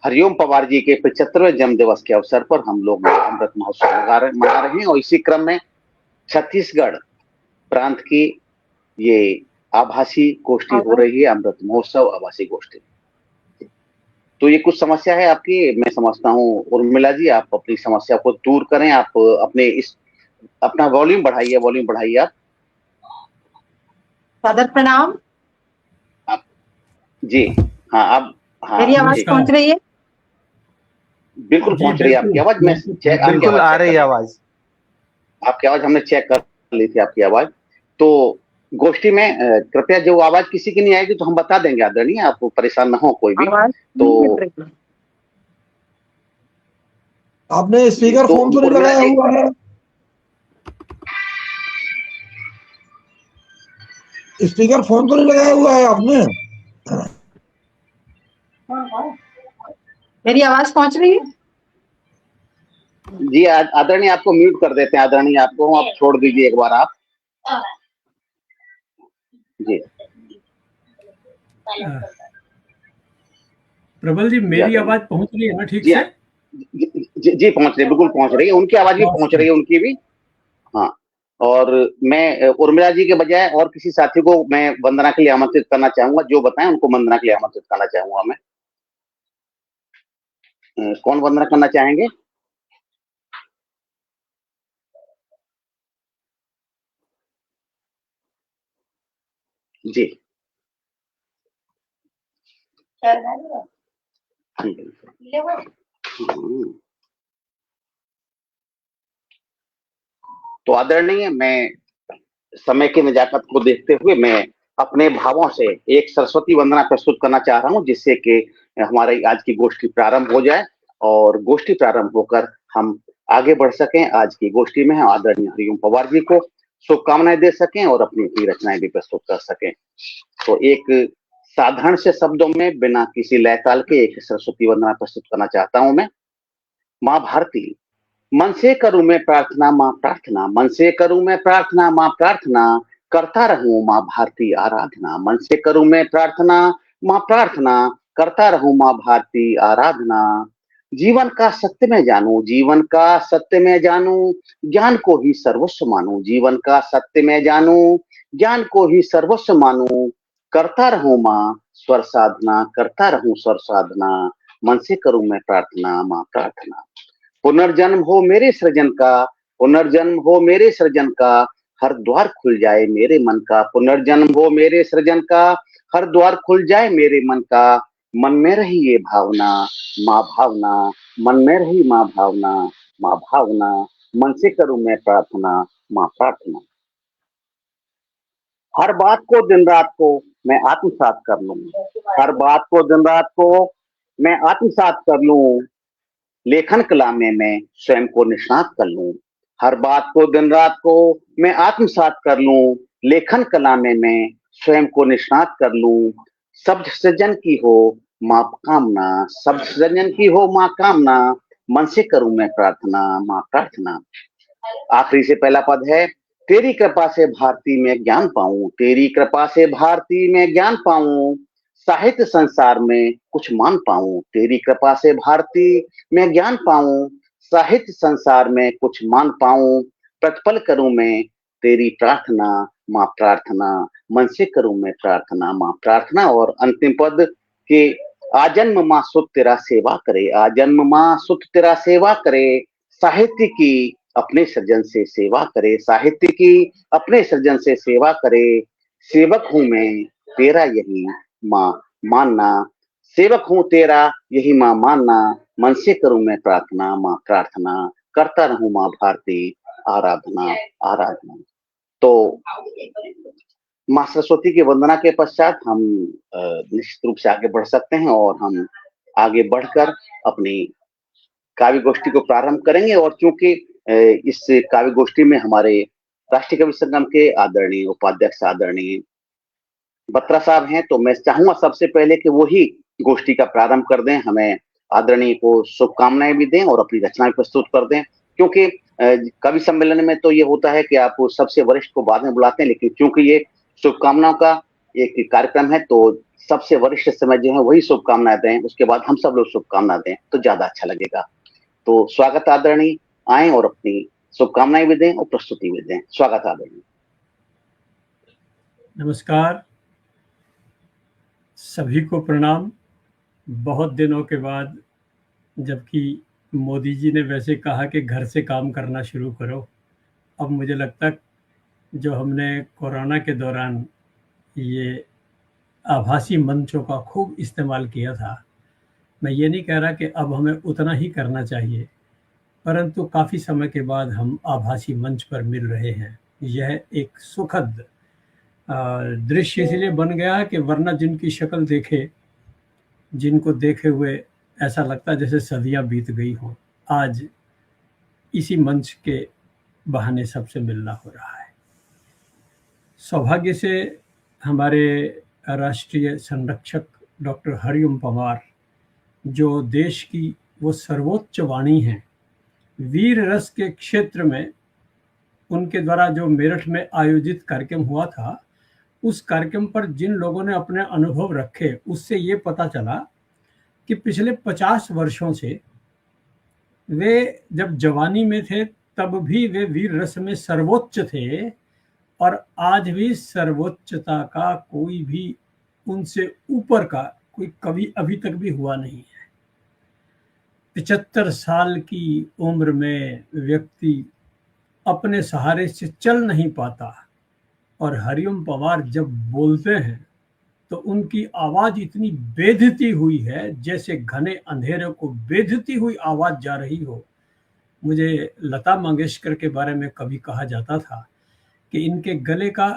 हरिओम पवार जी के 75वें जन्म दिवस के अवसर पर हम लोग अमृत महोत्सव मना रहे हैं और इसी क्रम में छत्तीसगढ़ प्रांत की ये आभासी गोष्ठी हो रही है, अमृत महोत्सव आभासी गोष्ठी। तो ये कुछ समस्या है आपकी, मैं समझता हूँ उर्मिला जी आप अपनी समस्या को दूर करें। आप अपना वॉल्यूम बढ़ाइए आप। सादर प्रणाम। आप जी हाँ, आप हाँ, मेरी आवाज पहुंच रही है? बिल्कुल पहुंच रही है आपकी आवाज। मैं बिल्कुल आ रही है आवाज, आपकी आवाज हमने चेक कर ली थी आपकी आवाज। तो गोष्ठी में कृपया जो आवाज किसी की नहीं आएगी तो हम बता देंगे आदरणीय, आप परेशान ना हो कोई भी। तो आपने स्पीकर फोन तो नहीं लगाया हुआ है? स्पीकर फोन तो नहीं लगाया हुआ है आपने? मेरी आवाज पहुंच रही है? जी आदरणीय आपको म्यूट कर देते हैं। आदरणीय आपको आप छोड़ दीजिए एक बार आप जी। प्रबल जी मेरी आवाज पहुंच रही है ना ठीक से? जी पहुंच रही है, बिल्कुल पहुंच रही है। उनकी आवाज भी पहुंच रही है, उनकी भी। हाँ, और मैं उर्मिला जी के बजाय और किसी साथी को मैं वंदना के लिए आमंत्रित करना चाहूंगा। जो बताएं उनको वंदना के लिए आमंत्रित करना चाहूंगा मैं। कौन वंदना करना चाहेंगे? जी तो आदरणीय, मैं समय की नजाकत को देखते हुए मैं अपने भावों से एक सरस्वती वंदना प्रस्तुत करना चाह रहा हूं, जिससे कि हमारी आज की गोष्ठी प्रारंभ हो जाए और गोष्ठी प्रारंभ होकर हम आगे बढ़ सकें। आज की गोष्ठी में हम आदरणीय हरिओम पवार जी को शुभकामनाएं दे सकें और अपनी अपनी रचनाएं भी प्रस्तुत कर सकें। तो एक साधारण से शब्दों में बिना किसी लय ताल के एक सरस्वती वंदना प्रस्तुत करना चाहता हूं मैं। माँ भारती, मन से करूं मैं प्रार्थना माँ प्रार्थना, मन से करूं मैं प्रार्थना माँ प्रार्थना, करता रहूं माँ भारती आराधना। मन से करूं मैं प्रार्थना माँ प्रार्थना, करता रहूं माँ भारती आराधना। जीवन का सत्य में जानूं, जीवन का सत्य में जानूं, ज्ञान को ही सर्वस्व मानूं। जीवन का सत्य में जानूं, ज्ञान को ही सर्वस्व मानूं। करता रहूं माँ स्वर साधना, करता रहूं स्वर साधना। मन से करूं मैं प्रार्थना माँ प्रार्थना। पुनर्जन्म हो मेरे सृजन का, पुनर्जन्म हो मेरे सृजन का, हर द्वार खुल जाए मेरे मन का। पुनर्जन्म हो मेरे सृजन का, हर द्वार खुल जाए मेरे मन का। मन में रही ये भावना माँ भावना, मन में रही माँ भावना माँ भावना। मन से करूं मैं प्रार्थना माँ प्रार्थना। हर बात को दिन रात को मैं आत्मसात कर लूं, हर बात को दिन रात को मैं आत्मसात कर लूं। लेखन कला में मैं स्वयं को निष्णात कर लूं, हर बात को दिन रात को मैं आत्मसात कर लूं। लेखन कला में मैं स्वयं को निष्णात कर लूं। शब्द सृजन की हो माँ कामना, शब्द सृजन की हो माँ कामना। मन से करूं मैं प्रार्थना माँ प्रार्थना। आखिरी से पहला पद है, तेरी कृपा से भारती में ज्ञान पाऊं, तेरी कृपा से भारती में ज्ञान पाऊं। साहित्य संसार में कुछ मान पाऊं, तेरी कृपा से भारती में ज्ञान पाऊं। साहित्य संसार में कुछ मान पाऊं। प्रतिपल करूं मैं तेरी प्रार्थना माँ प्रार्थना। मन से करूं मैं प्रार्थना माँ प्रार्थना। और अंतिम पद के, आजन्म माँ सुत तेरा सेवा करे, आजन्म माँ सुत तेरा सेवा करे। साहित्य की अपने सृजन से सेवा करे, साहित्य की अपने सृजन से सेवा करे। सेवक हूं मैं तेरा यही माँ मानना, सेवक हूं तेरा यही माँ मानना। मन से करूं मैं प्रार्थना माँ प्रार्थना, करता रहूं माँ भारती आराधना आराधना। तो माँ सरस्वती की वंदना के पश्चात हम निश्चित रूप से आगे बढ़ सकते हैं और हम आगे बढ़कर अपनी काव्य गोष्ठी को प्रारंभ करेंगे। और चूंकि इस काव्य गोष्ठी में हमारे राष्ट्रीय कवि संगम के आदरणीय उपाध्यक्ष आदरणीय बत्रा साहब हैं, तो मैं चाहूंगा सबसे पहले कि वो ही गोष्ठी का प्रारंभ कर दें, हमें आदरणीय को शुभकामनाएं भी दें और अपनी रचनाएं प्रस्तुत कर दें। क्योंकि कवि सम्मेलन में तो ये होता है कि आप सबसे वरिष्ठ को बाद में बुलाते हैं, लेकिन चूंकि ये शुभकामनाओं का एक कार्यक्रम है तो सबसे वरिष्ठ समय जो है वही शुभकामनाएं दें, उसके बाद हम सब लोग शुभकामना दें तो ज्यादा अच्छा लगेगा। तो स्वागत आदरणीय, आए और अपनी शुभकामनाएं भी दें और प्रस्तुति भी दें। स्वागत आदरणीय। नमस्कार, सभी को प्रणाम। बहुत दिनों के बाद, जबकि मोदी जी ने वैसे कहा कि घर से काम करना शुरू करो, अब मुझे लगता है जो हमने कोरोना के दौरान ये आभासी मंचों का खूब इस्तेमाल किया था, मैं ये नहीं कह रहा कि अब हमें उतना ही करना चाहिए, परंतु काफ़ी समय के बाद हम आभासी मंच पर मिल रहे हैं। यह एक सुखद दृश्य इसलिए बन गया है कि वरना जिनकी शक्ल देखे, जिनको देखे हुए ऐसा लगता है जैसे सदियां बीत गई हों, आज इसी मंच के बहाने सबसे मिलना हो रहा है। सौभाग्य से हमारे राष्ट्रीय संरक्षक डॉक्टर हरिओम पंवार, जो देश की वो सर्वोच्च वाणी हैं, वीर रस के क्षेत्र में उनके द्वारा जो मेरठ में आयोजित कार्यक्रम हुआ था, उस कार्यक्रम पर जिन लोगों ने अपने अनुभव रखे, उससे ये पता चला कि पिछले 50 वर्षों से वे जब जवानी में थे तब भी वे वीर रस में सर्वोच्च थे, और आज भी सर्वोच्चता का कोई भी उनसे ऊपर का कोई कवि अभी तक भी हुआ नहीं है। 75 साल की उम्र में व्यक्ति अपने सहारे से चल नहीं पाता, और हरिओम पंवार जब बोलते हैं तो उनकी आवाज इतनी बेधती हुई है जैसे घने अंधेरे को बेधती हुई आवाज जा रही हो। मुझे लता मंगेशकर के बारे में कभी कहा जाता था कि इनके गले का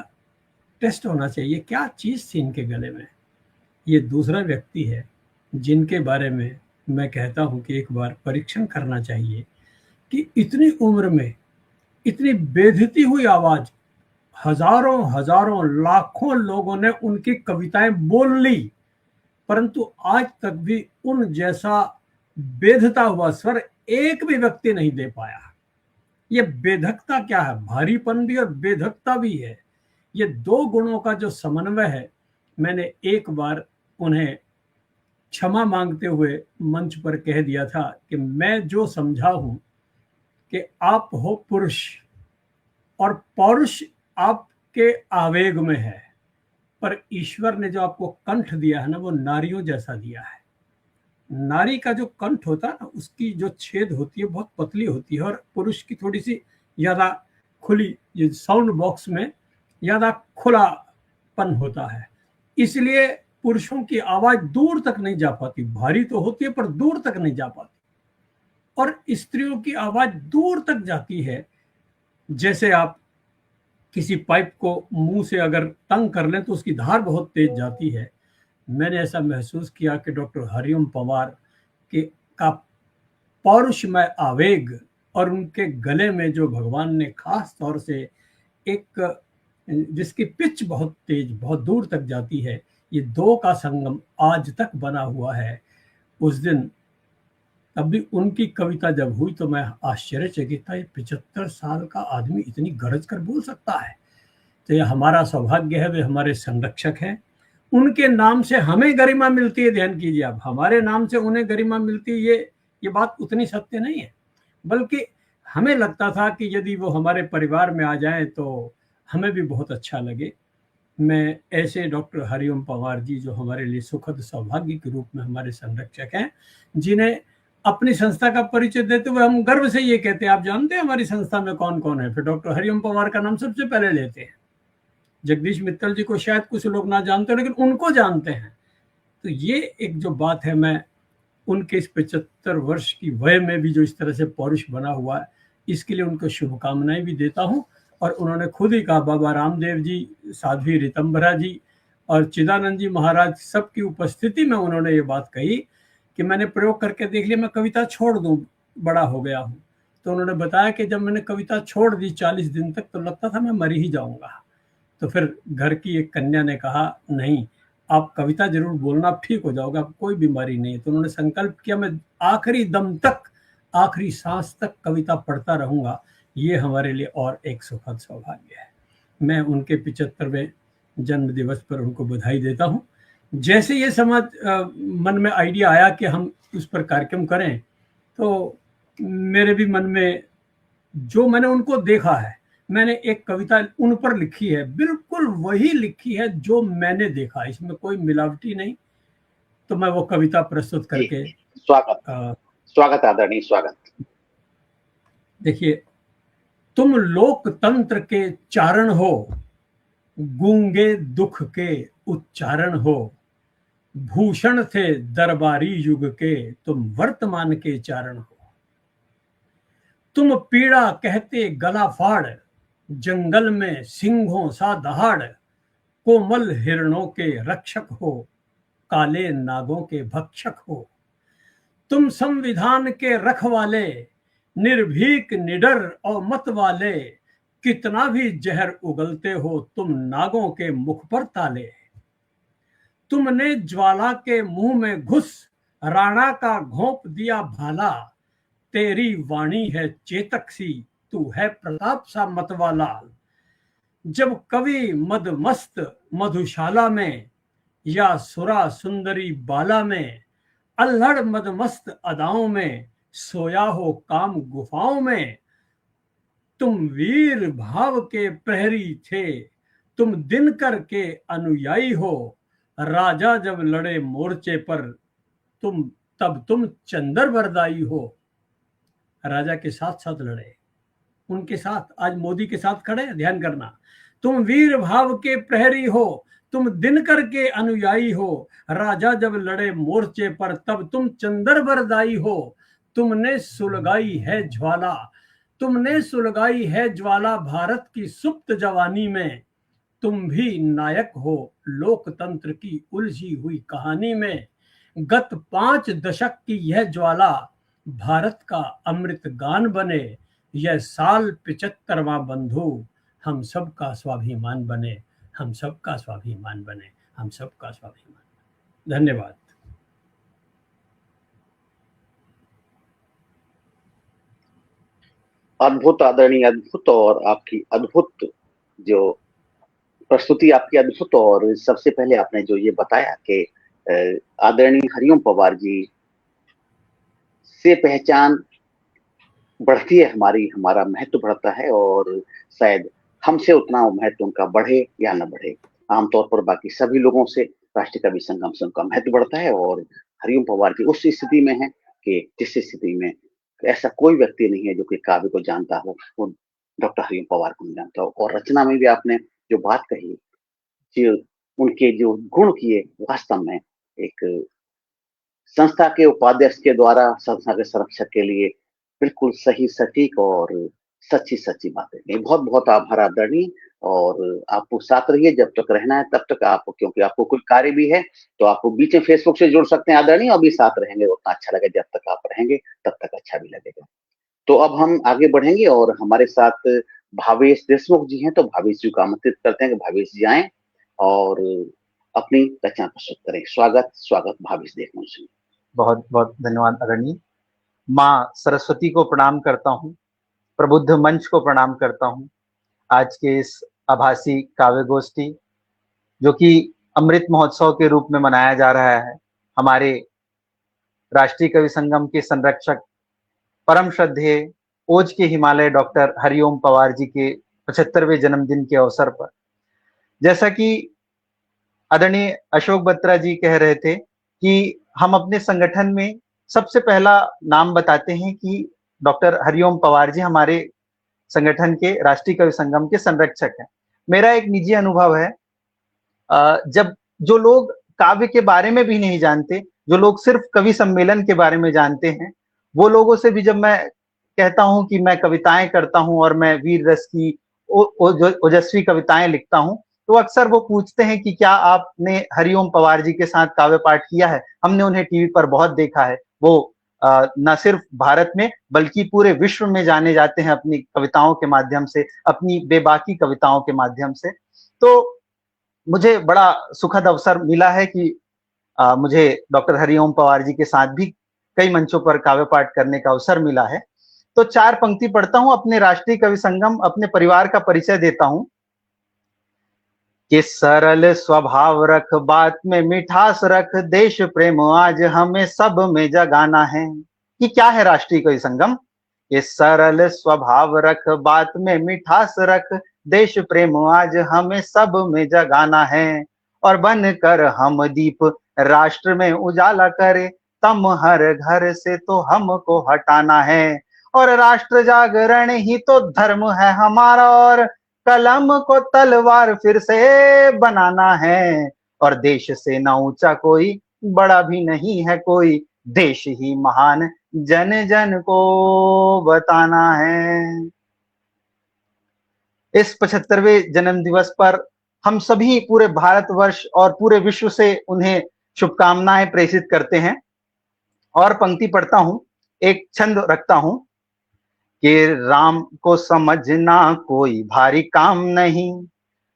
टेस्ट होना चाहिए, क्या चीज़ थी इनके गले में। ये दूसरा व्यक्ति है जिनके बारे में मैं कहता हूँ कि एक बार परीक्षण करना चाहिए कि इतनी उम्र में इतनी बेधती हुई आवाज, हजारों हजारों लाखों लोगों ने उनकी कविताएं बोल ली, परंतु आज तक भी उन जैसा बेधता हुआ स्वर एक भी व्यक्ति नहीं दे पाया। ये बेधकता क्या है? भारीपन भी और बेधकता भी है। ये दो गुणों का जो समन्वय है, मैंने एक बार उन्हें क्षमा मांगते हुए मंच पर कह दिया था कि मैं जो समझा हूं कि आप हो पुरुष, और पौरुष आपके आवेग में है, पर ईश्वर ने जो आपको कंठ दिया है ना, वो नारियों जैसा दिया है। नारी का जो कंठ होता है ना, उसकी जो छेद होती है बहुत पतली होती है, और पुरुष की थोड़ी सी ज्यादा खुली, ये साउंड बॉक्स में ज्यादा खुलापन होता है, इसलिए पुरुषों की आवाज दूर तक नहीं जा पाती। भारी तो होती है पर दूर तक नहीं जा पाती, और स्त्रियों की आवाज दूर तक जाती है। जैसे आप किसी पाइप को मुंह से अगर तंग कर लें तो उसकी धार बहुत तेज जाती है। मैंने ऐसा महसूस किया कि डॉक्टर हरिओम पंवार के का पौरुषमय आवेग और उनके गले में जो भगवान ने खास तौर से एक, जिसकी पिच बहुत तेज बहुत दूर तक जाती है, ये दो का संगम आज तक बना हुआ है। उस दिन तब भी उनकी कविता जब हुई तो मैं आश्चर्यचकित था, 75 साल का आदमी इतनी गरज कर बोल सकता है। तो ये हमारा सौभाग्य है, वे हमारे संरक्षक हैं। उनके नाम से हमें गरिमा मिलती है, ध्यान कीजिए आप, हमारे नाम से उन्हें गरिमा मिलती है, ये बात उतनी सत्य नहीं है। बल्कि हमें लगता था कि यदि वो हमारे परिवार में आ जाएं तो हमें भी बहुत अच्छा लगे। मैं ऐसे डॉक्टर हरिओम पंवार जी, जो हमारे लिए सुखद सौभाग्य के रूप में हमारे संरक्षक हैं, जिन्हें अपनी संस्था का परिचय देते हुए हम गर्व से ये कहते हैं, आप जानते हैं हमारी संस्था में कौन कौन है? फिर डॉक्टर हरिओम पंवार का नाम सबसे पहले लेते हैं। जगदीश मित्तल जी को शायद कुछ लोग ना जानते हो, लेकिन उनको जानते हैं। तो ये एक जो बात है, मैं उनके इस 75 वर्ष की वय में भी जो इस तरह से पौरुष बना हुआ है, इसके लिए उनको शुभकामनाएं भी देता हूं। और उन्होंने खुद ही कहा, बाबा रामदेव जी, साध्वी ऋतंभरा जी और चिदानंद जी महाराज सबकी उपस्थिति में उन्होंने ये बात कही कि मैंने प्रयोग करके देख लिया, मैं कविता छोड़ दूं, बड़ा हो गया हूं। तो उन्होंने बताया कि जब मैंने कविता छोड़ दी 40 दिन तक, तो लगता था मैं मर ही जाऊंगा। तो फिर घर की एक कन्या ने कहा, नहीं, आप कविता जरूर बोलना, ठीक हो जाओगे, आप कोई बीमारी नहीं है। तो उन्होंने संकल्प किया, मैं आखिरी दम तक, आखिरी सांस तक कविता पढ़ता रहूंगा। ये हमारे लिए और एक सुखद सौभाग्य है। मैं उनके 75वें जन्म दिवस पर उनको बधाई देता हूँ। जैसे ये मन में आइडिया आया कि हम उस पर कार्यक्रम करें, तो मेरे भी मन में जो मैंने उनको देखा है, मैंने एक कविता उन पर लिखी है, बिल्कुल वही लिखी है जो मैंने देखा, इसमें कोई मिलावटी नहीं। तो मैं वो कविता प्रस्तुत करके स्वागत आदरणीय, स्वागत। देखिए, तुम लोकतंत्र के चारण हो, गूंगे दुख के उच्चारण हो, भूषण थे दरबारी युग के, तुम वर्तमान के चारण हो। तुम पीड़ा कहते गला फाड़, जंगल में सिंहों सा दहाड़, कोमल हिरणों के रक्षक हो, काले नागों के भक्षक हो। तुम संविधान के रखवाले, निर्भीक निडर और मत वाले, कितना भी जहर उगलते हो तुम नागों के मुख पर ताले। तुमने ज्वाला के मुंह में घुस राणा का घोंप दिया भाला, तेरी वाणी है चेतक सी, तू है प्रताप सा मतवाला। जब कवि मदमस्त मधुशाला में, या सुरा सुंदरी बाला में, अल्हड़ मदमस्त अदाओं में, सोया हो काम गुफाओं में। तुम वीर भाव के प्रहरी थे, तुम दिनकर के अनुयायी हो, राजा जब लड़े मोर्चे पर, तब तुम चंदर बरदाई हो। राजा के साथ साथ लड़े, उनके साथ, आज मोदी के साथ खड़े, ध्यान करना। तुम वीर भाव के प्रहरी हो, तुम दिनकर के अनुयायी हो, राजा जब लड़े मोर्चे पर, तब तुम चंदर बरदाई हो। तुमने सुलगाई है ज्वाला, तुमने सुलगाई है ज्वाला भारत की सुप्त जवानी में। तुम भी नायक हो लोकतंत्र की उलझी हुई कहानी में। गत 5 दशक की यह ज्वाला भारत का अमृत गान बने। यह साल 75वां बंधु, हम सब का स्वाभिमान बने, हम सब का स्वाभिमान बने, हम सब का स्वाभिमान बने। धन्यवाद। अद्भुत आदरणीय, अद्भुत, और आपकी अद्भुत जो प्रस्तुति, आपकी अद्भुत। और सबसे पहले आपने जो ये बताया कि आदरणीय हरिओम पवार जी से पहचान बढ़ती है हमारी, हमारा महत्व बढ़ता है, और शायद हमसे उतना महत्व उनका बढ़े या न बढ़े। आमतौर पर बाकी सभी लोगों से, राष्ट्रीय कवि संगम से उनका महत्व बढ़ता है, और हरिओम पवार जी उस स्थिति में है कि जिस स्थिति में ऐसा कोई व्यक्ति नहीं है जो कि काव्य को जानता हो, वो डॉक्टर हरिओम पवार को नहीं जानता हो। और रचना में भी आपने जो बात कही, जो उनके जो गुण किए, वास्तव में एक संस्था के उपाध्यक्ष के द्वारा संस्था के संरक्षक के लिए बिल्कुल सही, सटीक और सच्ची सच्ची बातें। बहुत बहुत आभार आदरणीय, और आपको साथ रहिए जब तक रहना है तब तक। आप, क्योंकि आपको कोई कार्य भी है तो आपको बीच में फेसबुक से जुड़ सकते हैं आदरणीय, और भी साथ रहेंगे, उतना अच्छा लगेगा। जब तक आप रहेंगे तब तक अच्छा भी लगेगा। तो अब हम आगे बढ़ेंगे, और हमारे साथ भावेश देशमुख जी हैं। तो भावेश जी को आमंत्रित करते हैं कि भावेश जी आए और अपनी रचना प्रस्तुत करें। स्वागत, स्वागत भावेश देशमुख जी। बहुत बहुत धन्यवाद आदरणीय। माँ सरस्वती को प्रणाम करता हूँ, प्रबुद्ध मंच को प्रणाम करता हूँ। आज के इस आभासी काव्य गोष्ठी जो कि अमृत महोत्सव के रूप में मनाया जा रहा है, हमारे राष्ट्रीय कवि संगम के संरक्षक, परम श्रद्धेय ओज के हिमालय डॉक्टर हरिओम पवार जी के 75वें जन्मदिन के अवसर पर, जैसा कि आदरणीय अशोक बत्रा जी कह रहे थे कि हम अपने संगठन में सबसे पहला नाम बताते हैं कि डॉक्टर हरिओम पवार जी हमारे संगठन के राष्ट्रीय कवि संगम के संरक्षक हैं। मेरा एक निजी अनुभव है, जब जो लोग काव्य के बारे में भी नहीं जानते, जो लोग सिर्फ कवि सम्मेलन के बारे में जानते हैं, वो लोगों से भी जब मैं कहता हूं कि मैं कविताएं करता हूं और मैं वीर रस की ओजस्वी कविताएं लिखता हूं, तो अक्सर वो पूछते हैं कि क्या आपने हरिओम पवार जी के साथ काव्य पाठ किया है। हमने उन्हें टीवी पर बहुत देखा है। वो न सिर्फ भारत में बल्कि पूरे विश्व में जाने जाते हैं अपनी कविताओं के माध्यम से, अपनी बेबाकी कविताओं के माध्यम से। तो मुझे बड़ा सुखद अवसर मिला है कि मुझे डॉक्टर हरिओम पवार जी के साथ भी कई मंचों पर काव्य पाठ करने का अवसर मिला है। तो 4 पंक्ति पढ़ता हूं, अपने राष्ट्रीय कवि संगम, अपने परिवार का परिचय देता हूं। कि सरल स्वभाव रख, बात में मिठास रख, देश प्रेम आज हमें सब में जगाना है। कि क्या है राष्ट्रीय कवि संगम? ये सरल स्वभाव रख, बात में मिठास रख, देश प्रेम आज हमें सब में जगाना है। और बनकर हम दीप राष्ट्र में उजाला करे, तम हर घर से तो हमको हटाना है। और राष्ट्र जागरण ही तो धर्म है हमारा, और कलम को तलवार फिर से बनाना है। और देश से ना ऊंचा कोई, बड़ा भी नहीं है कोई, देश ही महान जन जन को बताना है। इस 75वें जन्म दिवस पर हम सभी पूरे भारतवर्ष और पूरे विश्व से उन्हें शुभकामनाएं प्रेषित करते हैं। और पंक्ति पढ़ता हूं, एक छंद रखता हूं कि राम को समझना कोई भारी काम नहीं,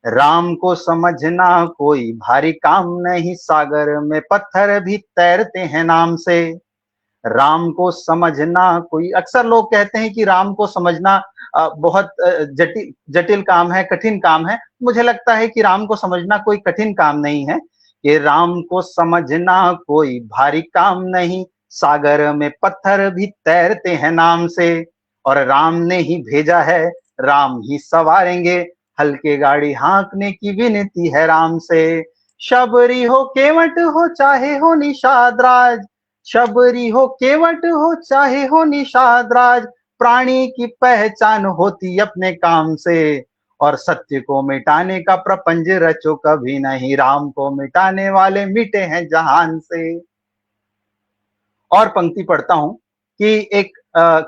राम को समझना कोई भारी काम नहीं, सागर में पत्थर भी तैरते हैं नाम से। राम को समझना कोई, अक्सर लोग कहते हैं कि राम को समझना बहुत जटिल काम है, कठिन काम है। मुझे लगता है कि राम को समझना कोई कठिन काम नहीं है। कि राम को समझना कोई भारी काम नहीं, सागर में पत्थर भी तैरते हैं नाम से। और राम ने ही भेजा है, राम ही सवारेंगे, हल्के गाड़ी हाँकने की विनती है राम से। शबरी हो केवट हो चाहे हो निषाद राज, शबरी हो केवट हो चाहे हो निषाद राज, प्राणी की पहचान होती अपने काम से। और सत्य को मिटाने का प्रपंच रचो कभी नहीं, राम को मिटाने वाले मिटे हैं जहान से। और पंक्ति पढ़ता हूं कि एक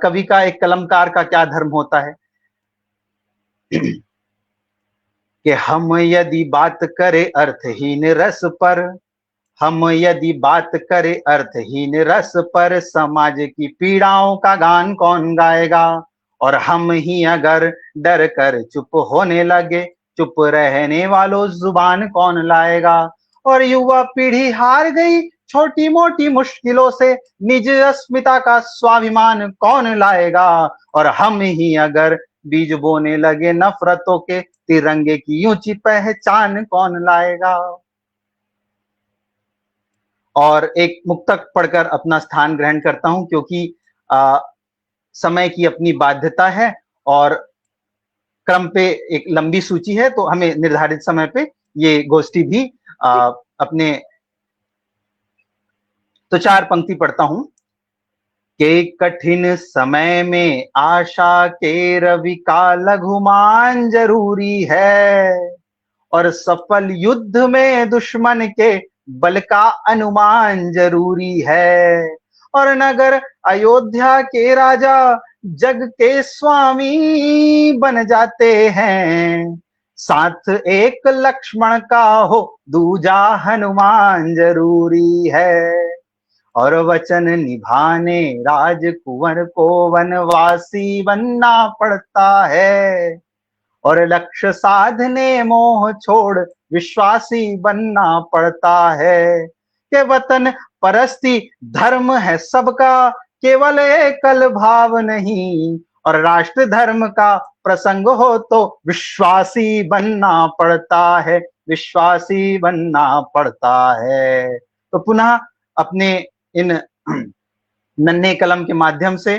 कवि का, एक कलमकार का क्या धर्म होता है। कि हम यदि बात करें अर्थहीन रस पर, हम यदि बात करें अर्थहीन रस पर, समाज की पीड़ाओं का गान कौन गाएगा। और हम ही अगर डर कर चुप होने लगे, चुप रहने वालों जुबान कौन लाएगा। और युवा पीढ़ी हार गई छोटी मोटी मुश्किलों से, निज अस्मिता का स्वाभिमान कौन लाएगा। और हम ही अगर बीज बोने लगे नफरतों के, तिरंगे की ऊंची पहचान कौन लाएगा। और एक मुक्तक पढ़कर अपना स्थान ग्रहण करता हूं, क्योंकि समय की अपनी बाध्यता है और क्रम पे एक लंबी सूची है, तो हमें निर्धारित समय पे ये गोष्ठी भी अपने, तो 4 पंक्ति पढ़ता हूं। के कठिन समय में आशा के रवि का लघुमान जरूरी है, और सफल युद्ध में दुश्मन के बल का अनुमान जरूरी है। और नगर अयोध्या के राजा जग के स्वामी बन जाते हैं, साथ एक लक्ष्मण का हो दूजा हनुमान जरूरी है। और वचन निभाने राजकुंवर को वनवासी बनना पड़ता है, और लक्ष्य साधने मोह छोड़ विश्वासी बनना पड़ता है। कि वतन परस्ती धर्म है सबका, केवल एकल भाव नहीं, और राष्ट्र धर्म का प्रसंग हो तो विश्वासी बनना पड़ता है, विश्वासी बनना पड़ता है। तो पुनः अपने इन नन्हे कलम के माध्यम से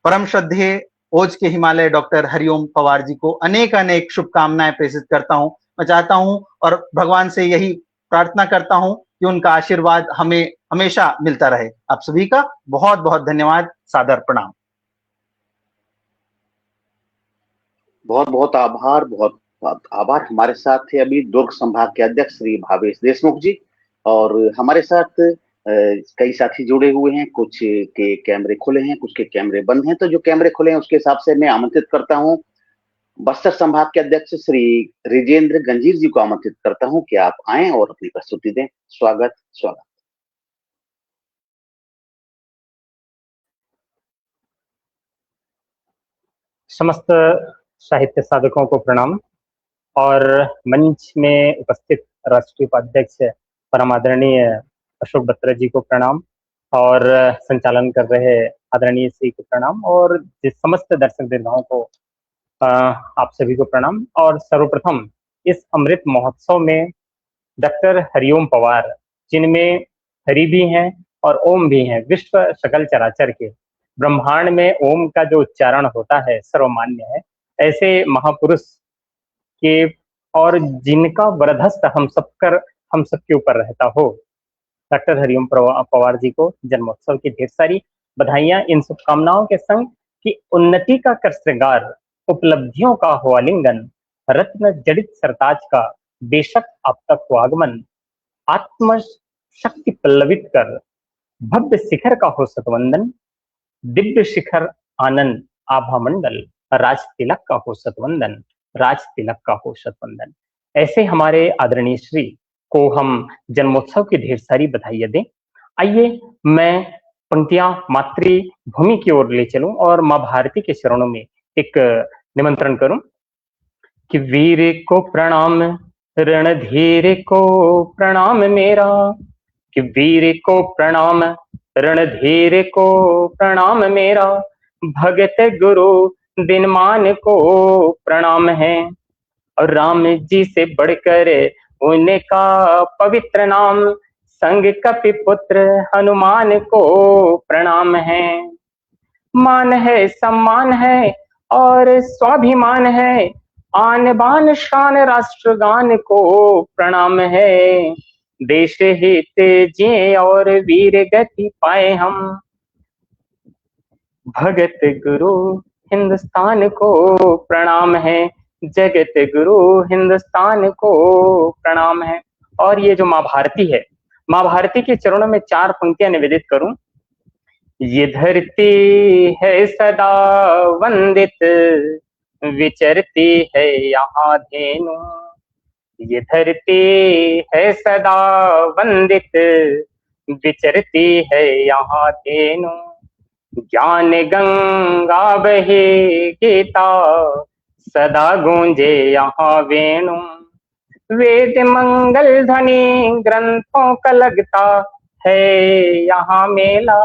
परम श्रद्धेय ओज के हिमालय डॉक्टर हरिओम पवार जी को अनेक अनेक शुभकामनाएं प्रेषित करता हूं। मैं चाहता हूं और भगवान से यही प्रार्थना करता हूं कि उनका आशीर्वाद हमें हमेशा मिलता रहे। आप सभी का बहुत बहुत धन्यवाद, सादर प्रणाम। बहुत बहुत आभार, बहुत आभार। हमारे साथ थे अभी दुर्ग संभाग के अध्यक्ष श्री भावेश देशमुख जी, और हमारे साथ कई साथी जुड़े हुए हैं। कुछ के कैमरे खुले हैं, कुछ के कैमरे बंद हैं, तो जो कैमरे खुले हैं उसके हिसाब से मैं आमंत्रित करता हूं बस्तर संभाग के अध्यक्ष श्री रिजेंद्र गंजीर जी को आमंत्रित करता हूं कि आप आएं और अपनी प्रस्तुति दें। स्वागत स्वागत। समस्त साहित्य साधकों को प्रणाम, और मंच में उपस्थित राष्ट्रीय उपाध्यक्ष परम आदरणीय अशोक बत्रा जी को प्रणाम, और संचालन कर रहे आदरणीय श्री को प्रणाम, और जिस समस्त दर्शक दीर्घाओं को आप सभी को प्रणाम। और सर्वप्रथम इस अमृत महोत्सव में डॉक्टर हरिओम पवार, जिनमें हरि भी हैं और ओम भी हैं, विश्व सकल चराचर के ब्रह्मांड में ओम का जो उच्चारण होता है सर्वमान्य है, ऐसे महापुरुष के और जिनका वरदहस्त हम सबके ऊपर रहता हो, डॉक्टर हरिओम पवार जी को जन्मोत्सव की ढेर सारी बधाइयां। इन शुभकामनाओं के संग कि उन्नति का कर श्रृंगार, उपलब्धियों का हो आलिंगन, रत्न जड़ित सरताज का बेशक आप तक हो आगमन, आत्म शक्ति पल्लवित कर भव्य शिखर का हो सतवंदन, दिव्य शिखर आनंद आभा मंडल, राज तिलक का हो सतवंदन, राज तिलक का हो सतवंदन। ऐसे हमारे आदरणीय श्री को हम जन्मोत्सव की ढेर सारी बधाइयां दें। आइए मैं पंक्तियां मातृभूमि की ओर ले चलूं और मां भारती के चरणों में एक निमंत्रण करूं कि वीर को प्रणाम, रणधीर को प्रणाम मेरा, कि वीर को प्रणाम, रणधीर को प्रणाम मेरा, भगत गुरु दिनमान को प्रणाम है, और राम जी से बढ़कर उनका पवित्र नाम, संग कपि पुत्र हनुमान को प्रणाम है। मान है, सम्मान है और स्वाभिमान है, आन बान शान राष्ट्रगान को प्रणाम है, देश हित जिए और वीर गति पाए हम, भगत गुरु हिंदुस्तान को प्रणाम है, जगत गुरु हिंदुस्तान को प्रणाम है। और ये जो मां भारती है, मां भारती के चरणों में 4 पंक्तियां निवेदित करूं। ये धरती है सदा वंदित, विचरती है यहाँ धेनु, ये धरती है सदा वंदित, विचरती है यहाँ धेनु, ज्ञान गंगा बहे गीता, सदा गूंजे यहाँ वेणु, वेद मंगल ध्वनि ग्रंथों का लगता है यहाँ मेला,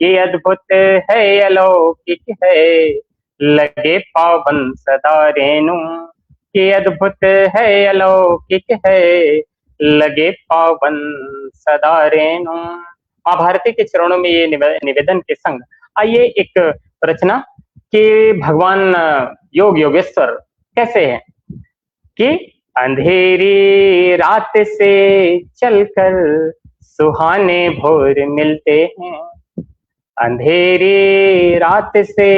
कि अद्भुत है अलौकिक है, लगे पावन सदा रेणु, कि अद्भुत है अलौकिक है, लगे पावन सदा रेणु। मां भारती के चरणों में ये निवेदन के संग आइए एक रचना कि भगवान योग योगेश्वर कैसे हैं कि अंधेरी रात से चलकर सुहाने भोर मिलते हैं, अंधेरी रात से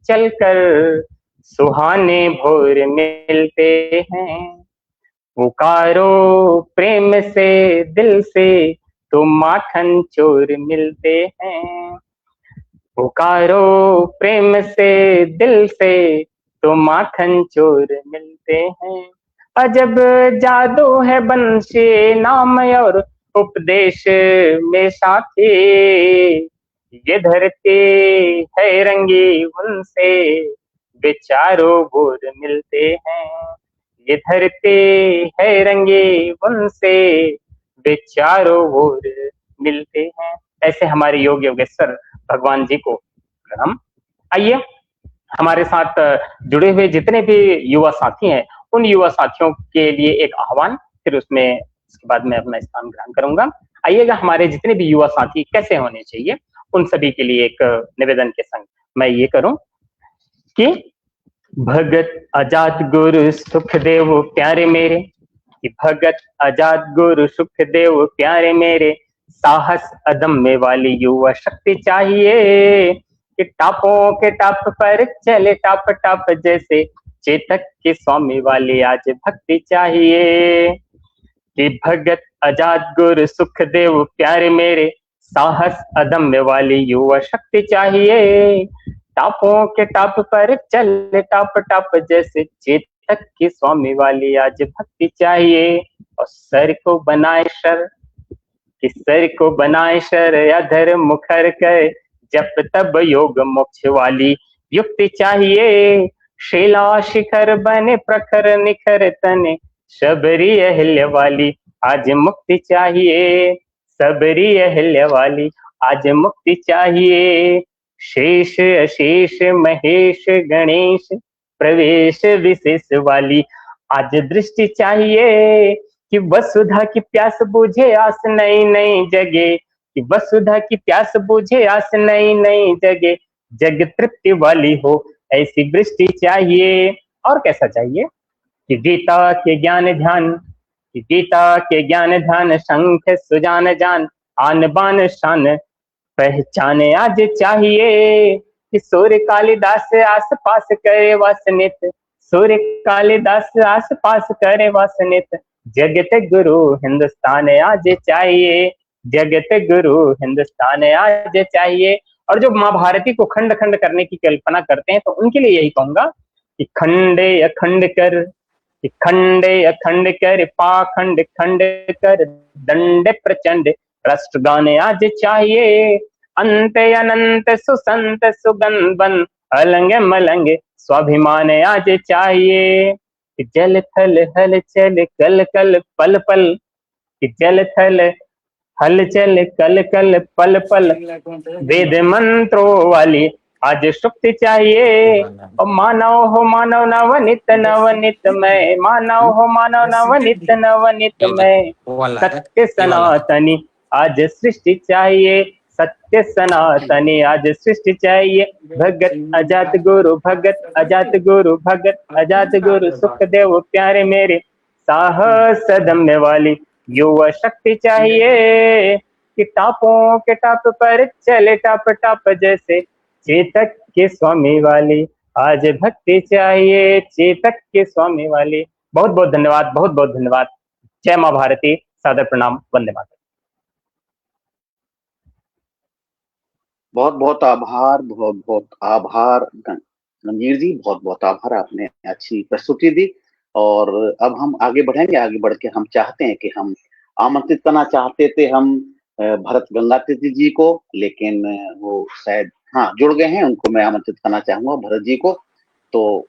चलकर सुहाने भोर मिलते हैं, पुकारो प्रेम से दिल से तो माखन चोर मिलते हैं, पुकारो प्रेम से दिल से तो माखन चोर मिलते हैं, अजब जादू है बंशी नाम और उपदेश में साथी, ये धरती है रंगी उनसे बेचारों बोर मिलते हैं, ये धरती है रंगी उनसे बेचारों बोर मिलते हैं। ऐसे हमारे योग योगेश्वर भगवान जी को प्रणाम। आइए हमारे साथ जुड़े हुए जितने भी युवा साथी हैं, उन युवा साथियों के लिए एक आह्वान, फिर उसके बाद मैं अपना स्थान ग्रहण करूंगा। आइएगा, हमारे जितने भी युवा साथी कैसे होने चाहिए, उन सभी के लिए एक निवेदन के संग मैं ये करूं कि भगत आजाद गुरु सुखदेव प्यारे मेरे, कि भगत आजाद गुरु सुखदेव प्यारे मेरे, साहस अदम्य वाली युवा शक्ति चाहिए, कि टापों के टाप पर चले टाप टाप जैसे चेतक के स्वामी वाली आज भक्ति चाहिए, कि भगत आजाद गुरु सुखदेव प्यारे मेरे, साहस अदम्य वाली युवा शक्ति चाहिए, टापों के टाप पर चले टाप टाप जैसे चेतक के स्वामी वाली आज भक्ति चाहिए, और सर को बनाए शर, कि सर को बनाए शर अधर मुखर कर जप तब योग मोक्ष वाली युक्ति चाहिए, शिला शिखर बने प्रखर निखर तने शबरी अहिल्य वाली आज मुक्ति चाहिए, सबरी अहिल्य वाली आज मुक्ति चाहिए, शेष अशेष महेश गणेश प्रवेश विशेष वाली आज दृष्टि चाहिए कि वसुधा की प्यास बुझे आस नई नई जगे, कि वसुधा की प्यास बुझे आस नई नई जगे, जग तृप्ति वाली हो ऐसी वृष्टि चाहिए। और कैसा चाहिए कि गीता के ज्ञान ध्यान, कि गीता के ज्ञान ध्यान शंख सुजान जान, आन बान शान पहचाने आज चाहिए, कि सूर्य कालिदास आस पास करे वासनित, सूर्य कालिदास आस पास करे वासनित, जगत गुरु हिंदुस्तान आज चाहिए, जगत गुरु हिंदुस्तान आज चाहिए। और जो महाभारती को खंड खंड करने की कल्पना करते हैं तो उनके लिए यही कहूंगा कि खंडे अखंड कर, कि खंडे अखंड कर, पाखंड खंड कर, दंड प्रचंड राष्ट्रगान आज चाहिए, अंत अनंत सुसंत सुगंधन अलंग मलंग स्वाभिमान आज चाहिए, कि जल थल हल चल कल कल पल पल, कि जल थल हल चल कल कल पल पल, वेद मंत्रों वाली आज शुक्ति चाहिए। और मानव हो मानव नवनित नवनित में, मानव हो मानव नवनित नवनित में, सत्य सनातनी आज सृष्टि चाहिए, सत्य सनातनी आज सृष्टि चाहिए। भगत अजात गुरु, भगत अजात गुरु, भगत अजात गुरु, सुखदेव प्यारे मेरे, साहस दम्य वाली युवा शक्ति चाहिए, कि टापों के टाप पर चले टाप टाप जैसे, चेतक के स्वामी वाली आज भक्ति चाहिए, चेतक के स्वामी वाली। बहुत बहुत धन्यवाद, बहुत बहुत धन्यवाद। जय मां भारती, सादर प्रणाम, वंदे मातरम। बहुत बहुत आभार, बहुत बहुत आभार रणवीर जी, बहुत बहुत आभार, आपने अच्छी प्रस्तुति दी। और अब हम आगे बढ़ेंगे। आगे बढ़ के हम चाहते हैं कि हम आमंत्रित करना चाहते थे हम भरत गंगातीर्थी जी को, लेकिन वो शायद जुड़ गए हैं। उनको मैं आमंत्रित करना चाहूंगा, भरत जी को। तो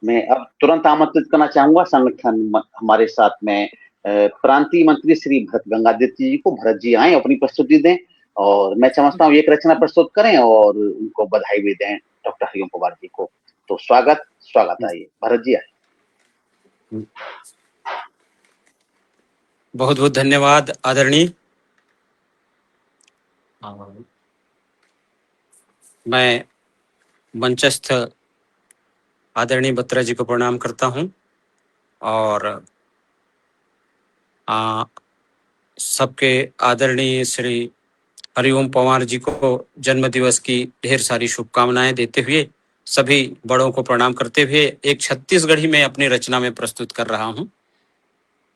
मैं अब तुरंत आमंत्रित करना चाहूंगा संगठन हमारे साथ में प्रांतीय मंत्री श्री भरत गंगातीर्थी जी को। भरत जी आए, अपनी प्रस्तुति दें, और मैं समझता हूँ एक रचना प्रस्तुत करें और उनको बधाई भी दें, डॉक्टर हरिओम पवार जी को। तो स्वागत आइए, भरत जी आए। बहुत बहुत धन्यवाद आदरणीय। मैं मंचस्थ आदरणीय बत्रा जी को प्रणाम करता हूं और सबके आदरणीय श्री हरिओम पवार जी को जन्म दिवस की ढेर सारी शुभकामनाएं देते हुए, सभी बड़ों को प्रणाम करते हुए एक छत्तीसगढ़ी में अपनी रचना में प्रस्तुत कर रहा हूं,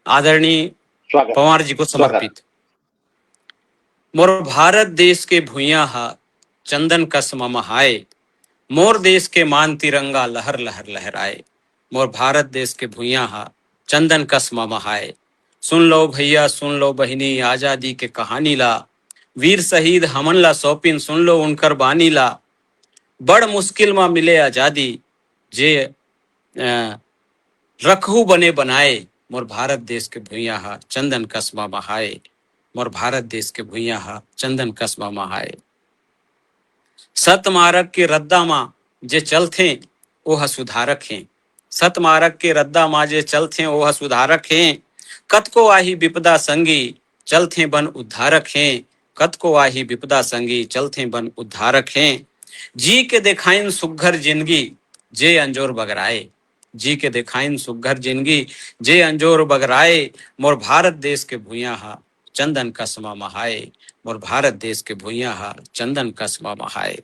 आदरणीय पवार जी को समर्पित। मोर भारत देश के भुइयां हा चंदन कस ममहाए, मोर देश के मान तिरंगा लहर लहर लहराए, मोर भारत देश के भुइयां हा चंदन कस ममहाए। सुन लो भैया सुन लो बहिनी, आजादी के कहानी ला, वीर शहीद हमन ला सौपिन, सुन लो उनकर बानी ला। बड़ मुश्किल में मिले आजादी, जे रखहू बने बनाए, मोर भारत देश के भुइयां हा चंदन कस ममहाए, मोर भारत देश के भुइयां हा चंदन कस ममहाए। सत मार्ग के रद्दा मां जे चलथे ओह सुधारक हैं, सत मार्ग के रद्दा मां जे चलथे ओह सुधारक हैं। कतको आही विपदा संगी चलथे बन उद्धारक हैं, कतको आही विपदा संगी चलथे बन उद्धारक हैं। जी के देखाइन सुघर जिंदगी जे अंजोर बगराए, जी के देखाइन सुघर जिंदगी जे अंजोर बगराए, मोर भारत देश के भुइयां हा चंदन कस ममहाए, मोर भारत देश के भुइयां हा चंदन कस ममहाए।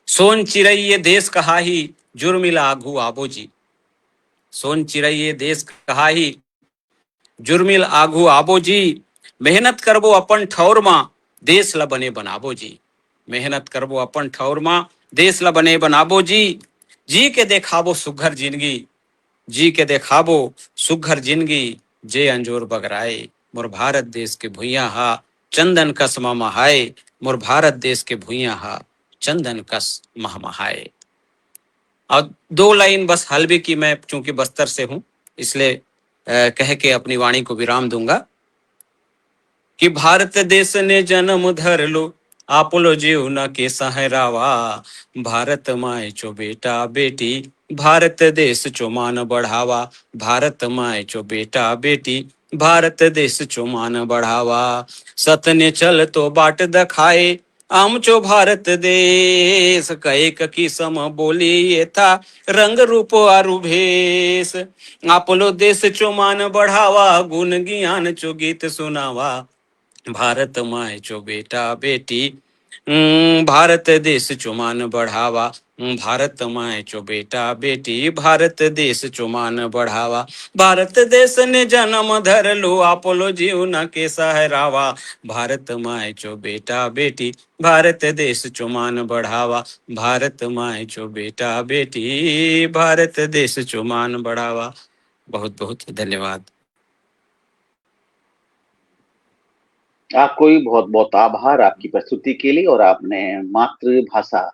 सोन चिरैये देश कहाही जुर्मिला आघू आबो जी, सोन चिरैये देश कहाही जुर्मिल आघू आबो जी। मेहनत करबो अपन ठौर मां देश ला बने बनाबो जी, मेहनत करबो अपन ठौर मां देश ला बने बनाबो जी। जी के देखाबो सुघर जिंदगी, जी के देखाबो सुघर जिंदगी जे अंजोर बगराए, मोर भारत देश के भुइयां हा चंदन कस ममहाए, मोर भारत देश के भुइयां हा चंदन कस महमहाए। और 2 लाइन बस हल्बी की, मैं चूंकि बस्तर से हूं इसलिए कह के अपनी वाणी को विराम दूंगा कि भारत देश ने जन्म धर लो आपुलो जीवन के सहरावा। भारत माए चो बेटा बेटी, भारत देश चो मान बढ़ावा। भारत माए चो बेटा बेटी, भारत देश चो मान बढ़ावा। सतने चल तो बाट दखाए, आमचो भारत देश। कएक की सम बोली ये था, रंग रूप आरु भेष। आपलो देश चो मान बढ़ावा, गुण ज्ञान चो गीत सुनावा। भारत माए चो बेटा बेटी, भारत देश चो मान बढ़ावा। भारत माए चो बेटा बेटी, भारत देश चो मान बढ़ावा। भारत देश ने जन्म धर लो, आपोलो जीवन के सहरावा। भारत माए चो बेटा बेटी, भारत देश चो मान बढ़ावा। भारत माए चो बेटा बेटी, भारत देश चो मान बढ़ावा। बहुत बहुत धन्यवाद। आपको भी बहुत बहुत आभार आपकी प्रस्तुति के लिए, और आपने मातृभाषा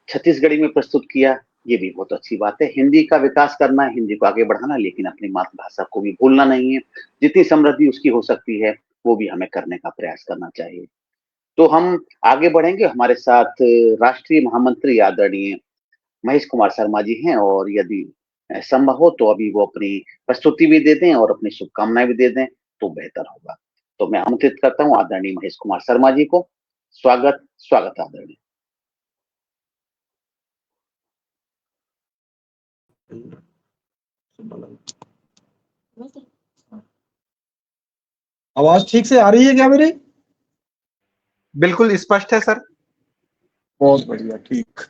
छत्तीसगढ़ी में प्रस्तुत किया, ये भी बहुत अच्छी बात है। हिंदी का विकास करना है, हिंदी को आगे बढ़ाना, लेकिन अपनी मातृभाषा को भी भूलना नहीं है। जितनी समृद्धि उसकी हो सकती है वो भी हमें करने का प्रयास करना चाहिए। तो हम आगे बढ़ेंगे। हमारे साथ राष्ट्रीय महामंत्री आदरणीय महेश कुमार शर्मा जी हैं, और यदि संभव हो तो अभी वो अपनी प्रस्तुति भी दे दें और अपनी शुभकामनाएं भी दे दें तो बेहतर होगा। तो मैं आमंत्रित करता हूं आदरणीय महेश कुमार शर्मा जी को। स्वागत स्वागत आदरणीय। आवाज ठीक से आ रही है क्या मेरी? बिल्कुल स्पष्ट है सर। बहुत बढ़िया, ठीक।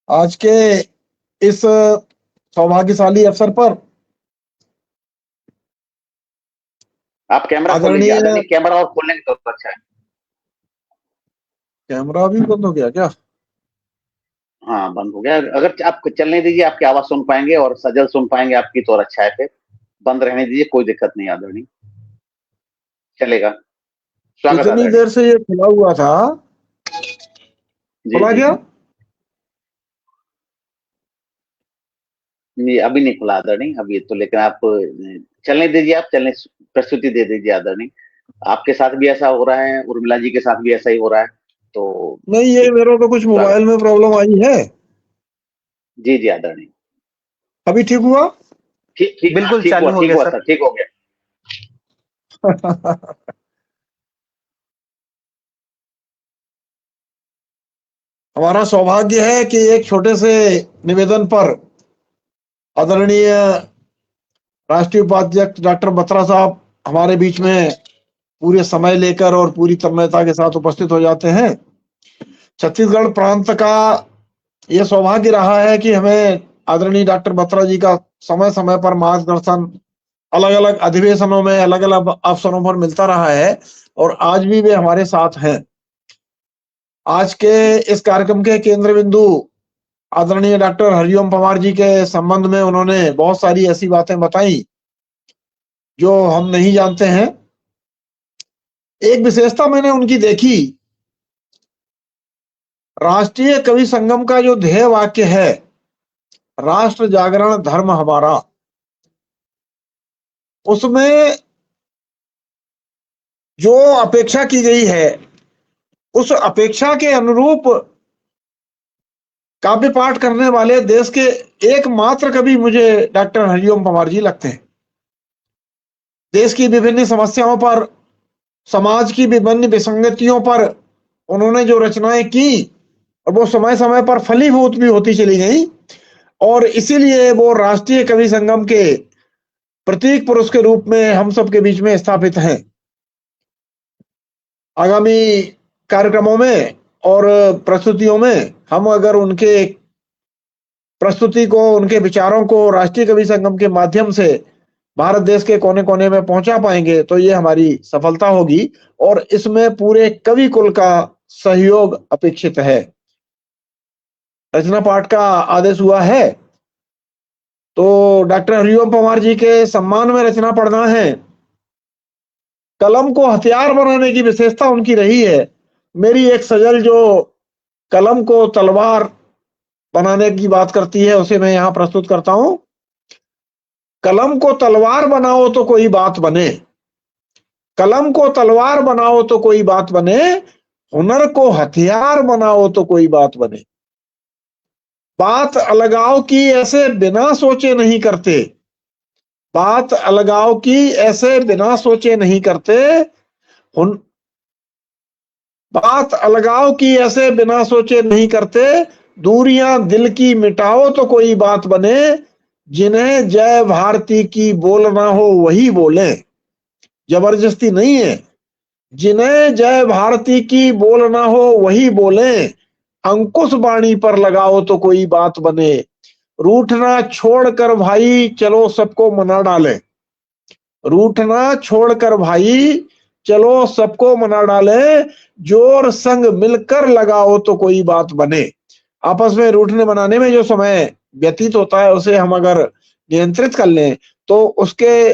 आज के इस सौभाग्यशाली अवसर पर आप कैमरा खोल लीजिए आदरणीय, कैमरा और खोलने की तो अच्छा है। कैमरा भी बंद हो गया क्या? हाँ, बंद हो गया। अगर आप चलने दीजिए, आपकी आवाज सुन पाएंगे और सजल सुन पाएंगे आपकी, तो और अच्छा है। फिर बंद रहने दीजिए, कोई दिक्कत नहीं आदरणीय, चलेगा। स्वागत इतनी आदरणीय। देर से ये खुला हुआ था, जी खुला जी क्या? नहीं, अभी नहीं खुला आदरणीय, अभी तो। लेकिन आप चलने दीजिए, आप चलने प्रस्तुति दे दीजिए आदरणीय। आपके साथ भी ऐसा हो रहा है, उर्मिला जी के साथ भी ऐसा ही हो रहा है, तो नहीं, ये मेरे को कुछ मोबाइल में प्रॉब्लम आई है। जी जी आदरणीय। अभी ठीक हुआ? ठीक ठीक बिल्कुल ठीक चालू हुआ, हो ठीक गया हुआ सर। सर, ठीक हो गया। हमारा सौभाग्य है कि एक छोटे से निवेदन पर आदरणीय राष्ट्रीय उपाध्यक्ष डॉक्टर बत्रा साहब हमारे बीच में पूरे समय लेकर और पूरी तन्मयता के साथ उपस्थित हो जाते हैं। छत्तीसगढ़ प्रांत का यह सौभाग्य रहा है कि हमें आदरणीय डॉक्टर बत्रा जी का समय समय पर मार्गदर्शन अलग अलग अधिवेशनों में, अलग अलग अवसरों पर मिलता रहा है, और आज भी वे हमारे साथ हैं। आज के इस कार्यक्रम के केंद्र बिंदु आदरणीय डॉक्टर हरिओम पवार जी के संबंध में उन्होंने बहुत सारी ऐसी बातें बताई जो हम नहीं जानते हैं। एक विशेषता मैंने उनकी देखी, राष्ट्रीय कवि संगम का जो ध्येय वाक्य है, राष्ट्र जागरण धर्म हमारा, उसमें जो अपेक्षा की गई है उस अपेक्षा के अनुरूप काव्य पाठ करने वाले देश के एकमात्र कवि मुझे डॉक्टर हरिओम पवार जी लगते हैं। देश की विभिन्न समस्याओं पर, समाज की विभिन्न विसंगतियों पर उन्होंने जो रचनाएं की, और वो समय समय पर फलीभूत भी होती चली गई, और इसीलिए वो राष्ट्रीय कवि संगम के प्रतीक पुरुष के रूप में हम सबके बीच में स्थापित हैं। आगामी कार्यक्रमों में और प्रस्तुतियों में हम अगर उनके प्रस्तुति को, उनके विचारों को राष्ट्रीय कवि संगम के माध्यम से भारत देश के कोने कोने में पहुंचा पाएंगे तो ये हमारी सफलता होगी, और इसमें पूरे कवि कुल का सहयोग अपेक्षित है। रचना पाठ का आदेश हुआ है, तो डॉक्टर हरिओम पवार जी के सम्मान में रचना पढ़ना है। कलम को हथियार बनाने की विशेषता उनकी रही है। मेरी एक सजल जो कलम को तलवार बनाने की बात करती है, उसे मैं यहाँ प्रस्तुत करता हूं। कलम को तलवार बनाओ तो कोई बात बने, कलम को तलवार बनाओ तो कोई बात बने, हुनर को हथियार बनाओ तो कोई बात बने। बात अलगाव की ऐसे बिना सोचे नहीं करते, बात अलगाव की ऐसे बिना सोचे नहीं करते, बात अलगाव की ऐसे बिना सोचे नहीं करते, दूरियां दिल की मिटाओ तो कोई बात बने, जिन्हें जय भारती की बोलना हो वही बोले। जबरदस्ती नहीं है, जिन्हें जय भारती की बोलना हो वही बोले, अंकुश वाणी पर लगाओ तो कोई बात बने। रूठना छोड़कर भाई चलो सबको मना डाले, रूठना छोड़कर भाई चलो सबको मना डाले, जोर संग मिलकर लगाओ तो कोई बात बने। आपस में रूठने मनाने में जो समय व्यतीत होता है उसे हम अगर नियंत्रित कर लें तो उसके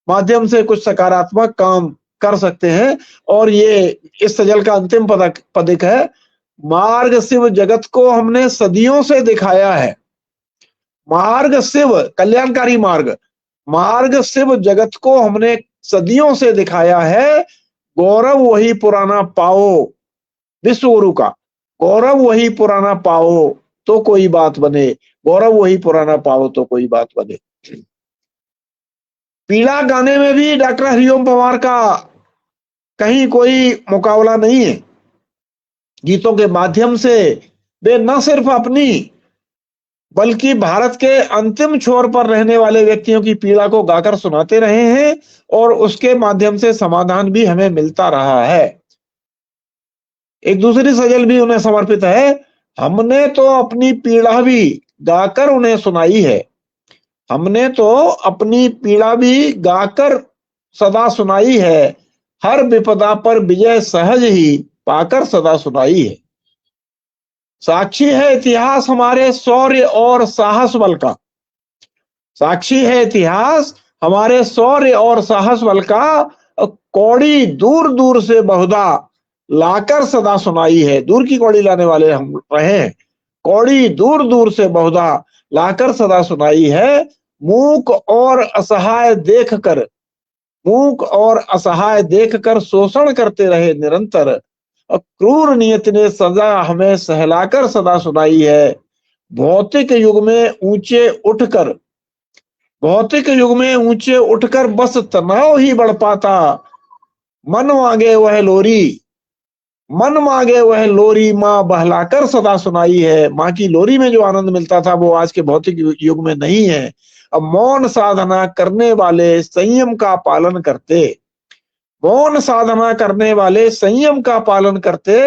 माध्यम से कुछ सकारात्मक काम कर सकते हैं। और ये इस सजल का अंतिम पदिक है, मार्ग शिव जगत को हमने सदियों से दिखाया है। मार्ग शिव कल्याणकारी मार्ग, मार्ग शिव जगत को हमने सदियों से दिखाया है, गौरव वही पुराना पाओ विश्व गुरु का, गौरव वही पुराना पाओ तो कोई बात बने, गौरव वही पुराना पाओ तो कोई बात बने। पीड़ा गाने में भी डॉक्टर हरिओम पंवार का कहीं कोई मुकाबला नहीं है। गीतों के माध्यम से वे न सिर्फ अपनी बल्कि भारत के अंतिम छोर पर रहने वाले व्यक्तियों की पीड़ा को गाकर सुनाते रहे हैं और उसके माध्यम से समाधान भी हमें मिलता रहा है। एक दूसरी सजल भी उन्हें समर्पित है, हमने तो अपनी पीड़ा भी गाकर उन्हें सुनाई है, हमने तो अपनी पीड़ा भी गाकर सदा सुनाई है, हर विपदा पर विजय सहज ही पाकर सदा सुनाई है। साक्षी है इतिहास हमारे शौर्य और साहस बल का, साक्षी है इतिहास हमारे शौर्य और साहस बल का, कौड़ी दूर दूर से बहुधा लाकर सदा सुनाई है। दूर की कौड़ी लाने वाले हम रहे हैं, कौड़ी दूर दूर से बहुधा लाकर सदा सुनाई है। मूक और असहाय देखकर, मूक और असहाय देखकर शोषण करते रहे निरंतर, क्रूर नियत ने सजा हमें सहलाकर सदा सुनाई है। भौतिक युग में ऊंचे उठकर, भौतिक युग में ऊंचे उठकर बस तनाव ही बढ़ पाता, मन मांगे वह लोरी, मन मांगे वह लोरी माँ बहलाकर सदा सुनाई है। माँ की लोरी में जो आनंद मिलता था वो आज के भौतिक युग में नहीं है। अब मौन साधना करने वाले संयम का पालन करते, मौन साधना करने वाले संयम का पालन करते,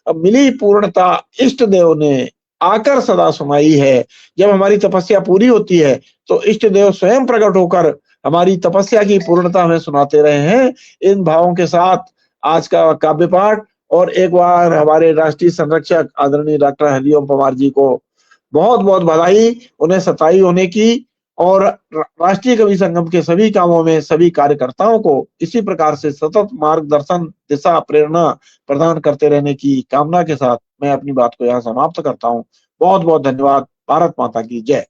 अब मिली पूर्णता इष्ट देव ने आकर सदा सुनाई है। जब हमारी तपस्या पूरी होती है तो इष्ट देव स्वयं प्रकट होकर हमारी तपस्या की पूर्णता हमें सुनाते रहे हैं। इन भावों के साथ आज का काव्य पाठ और एक बार हमारे राष्ट्रीय संरक्षक आदरणीय डॉक्टर हरिओम पंवार जी को बहुत बहुत बधाई, उन्हें 27 होने की, और राष्ट्रीय कवि संगम के सभी कामों में सभी कार्यकर्ताओं को इसी प्रकार से सतत मार्गदर्शन, दिशा, प्रेरणा प्रदान करते रहने की कामना के साथ मैं अपनी बात को यहाँ समाप्त करता हूँ। बहुत बहुत धन्यवाद। भारत माता की जय।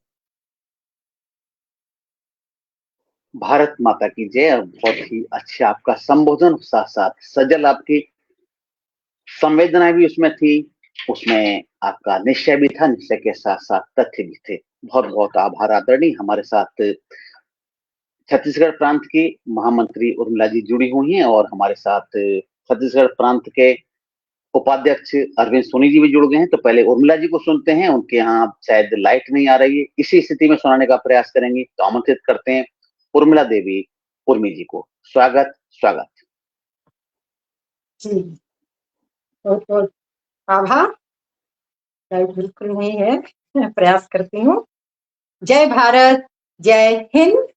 भारत माता की जय। बहुत ही अच्छा आपका संबोधन, साथ साथ सजल आपकी संवेदना भी उसमें थी, उसमें आपका निश्चय भी था, निश्चय के साथ साथ तथ्य भी थे। बहुत बहुत आभार आदरणीय। हमारे साथ छत्तीसगढ़ प्रांत की महामंत्री उर्मिला जी जुड़ी हुई हैं और हमारे साथ छत्तीसगढ़ प्रांत के उपाध्यक्ष अरविंद सोनी जी भी जुड़ गए हैं। तो पहले उर्मिला जी को सुनते हैं, उनके यहाँ शायद लाइट नहीं आ रही है, इसी स्थिति में सुनाने का प्रयास करेंगे। तो आमंत्रित करते हैं उर्मिला देवी उर्मी जी को। स्वागत स्वागत जी, बहुत बहुत आभार। लाइट बिल्कुल नहीं है, मैं प्रयास करती हूँ। जय भारत, जय हिंद।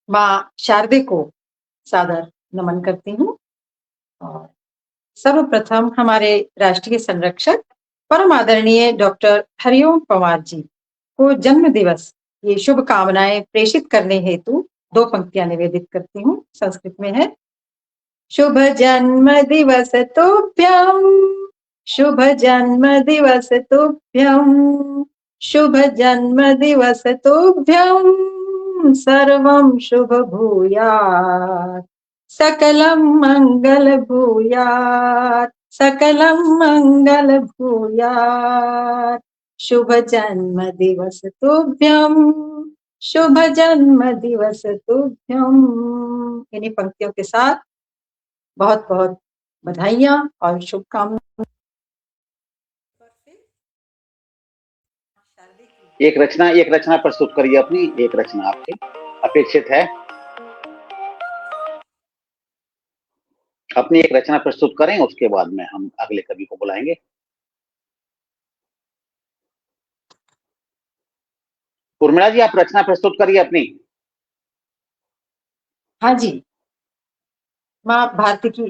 माँ शारदे को सादर नमन करती हूँ। और सर्वप्रथम हमारे राष्ट्रीय संरक्षक परम आदरणीय डॉक्टर हरिओम पंवार जी को जन्म दिवस ये शुभकामनाएं प्रेषित करने हेतु 2 पंक्तियां निवेदित करती हूँ। संस्कृत में है, शुभ जन्म दिवस तुभ्यं, शुभ जन्म दिवस तुभ्यं, शुभ जन्म दिवस तुभ्यं, सर्वं शुभ भूयात्, सकलं मंगल भूयात्, सकलं मंगल भूयात्। शुभ जन्म दिवस तुभ्यं, शुभ जन्म दिवस तुभ्यं। इन्हीं पंक्तियों के साथ बहुत बहुत बधाइयां और शुभकामनाएं। एक रचना प्रस्तुत करिए अपनी, एक रचना आपकी अपेक्षित है। अपनी एक रचना प्रस्तुत करें, उसके बाद में हम अगले कवि को बुलाएंगे। उर्मिला जी, आप रचना प्रस्तुत करिए अपनी। हाँ जी, माँ भारती की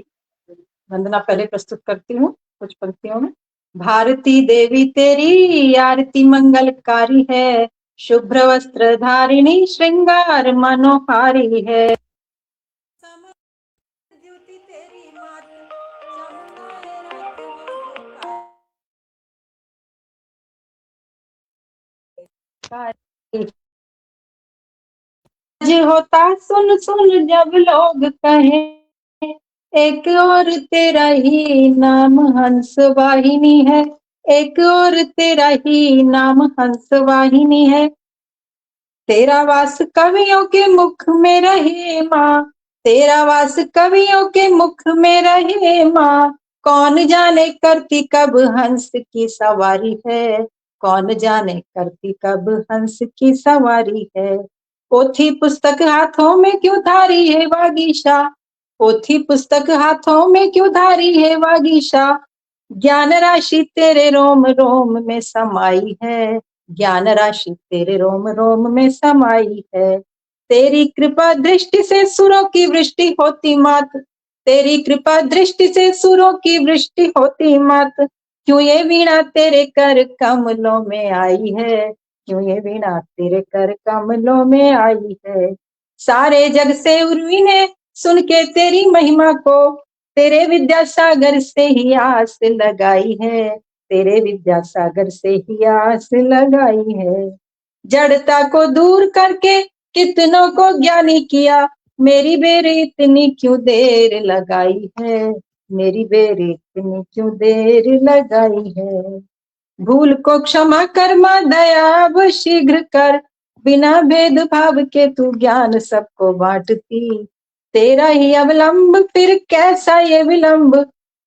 वंदना पहले प्रस्तुत करती हूँ कुछ पंक्तियों में। भारती देवी तेरी आरती मंगलकारी है, शुभ्र वस्त्र धारिणी श्रृंगार मनोहारी है। द्युति तेरी मात होता सुन सुन जब लोग कहे, एक और तेरा ही नाम हंस वाहिनी है, एक और तेरा ही नाम हंस वाहिनी है। तेरा वास कवियों के मुख में रहे माँ, तेरा वास कवियों के मुख में रहे माँ। कौन जाने करती कब हंस की सवारी है, कौन जाने करती कब हंस की सवारी है। पोथी पुस्तक हाथों में क्यों धारी है वागीशा, पोथी पुस्तक हाथों में क्यों धारी है वागीशा। ज्ञान राशि तेरे रोम रोम में समाई है, ज्ञान राशि तेरे रोम रोम में समाई है। तेरी कृपा दृष्टि से सुरों की वृष्टि होती मात, तेरी कृपा दृष्टि से सुरों की वृष्टि होती मात। क्यों ये वीणा तेरे कर कमलों में आई है, क्यों ये वीणा तेरे कर कमलों में आई है। सारे जग से उर्वी ने सुन के तेरी महिमा को, तेरे विद्यासागर से ही आस लगाई है, तेरे विद्यासागर से ही आस लगाई है। जड़ता को दूर करके कितनों को ज्ञानी किया, मेरी बेरी इतनी क्यों देर लगाई है, मेरी बेरी इतनी क्यों देर लगाई है। भूल को क्षमा कर मां दया अब शीघ्र कर, बिना भेदभाव के तू ज्ञान सबको बांटती। तेरा ही अवलंब फिर कैसा ये विलंब,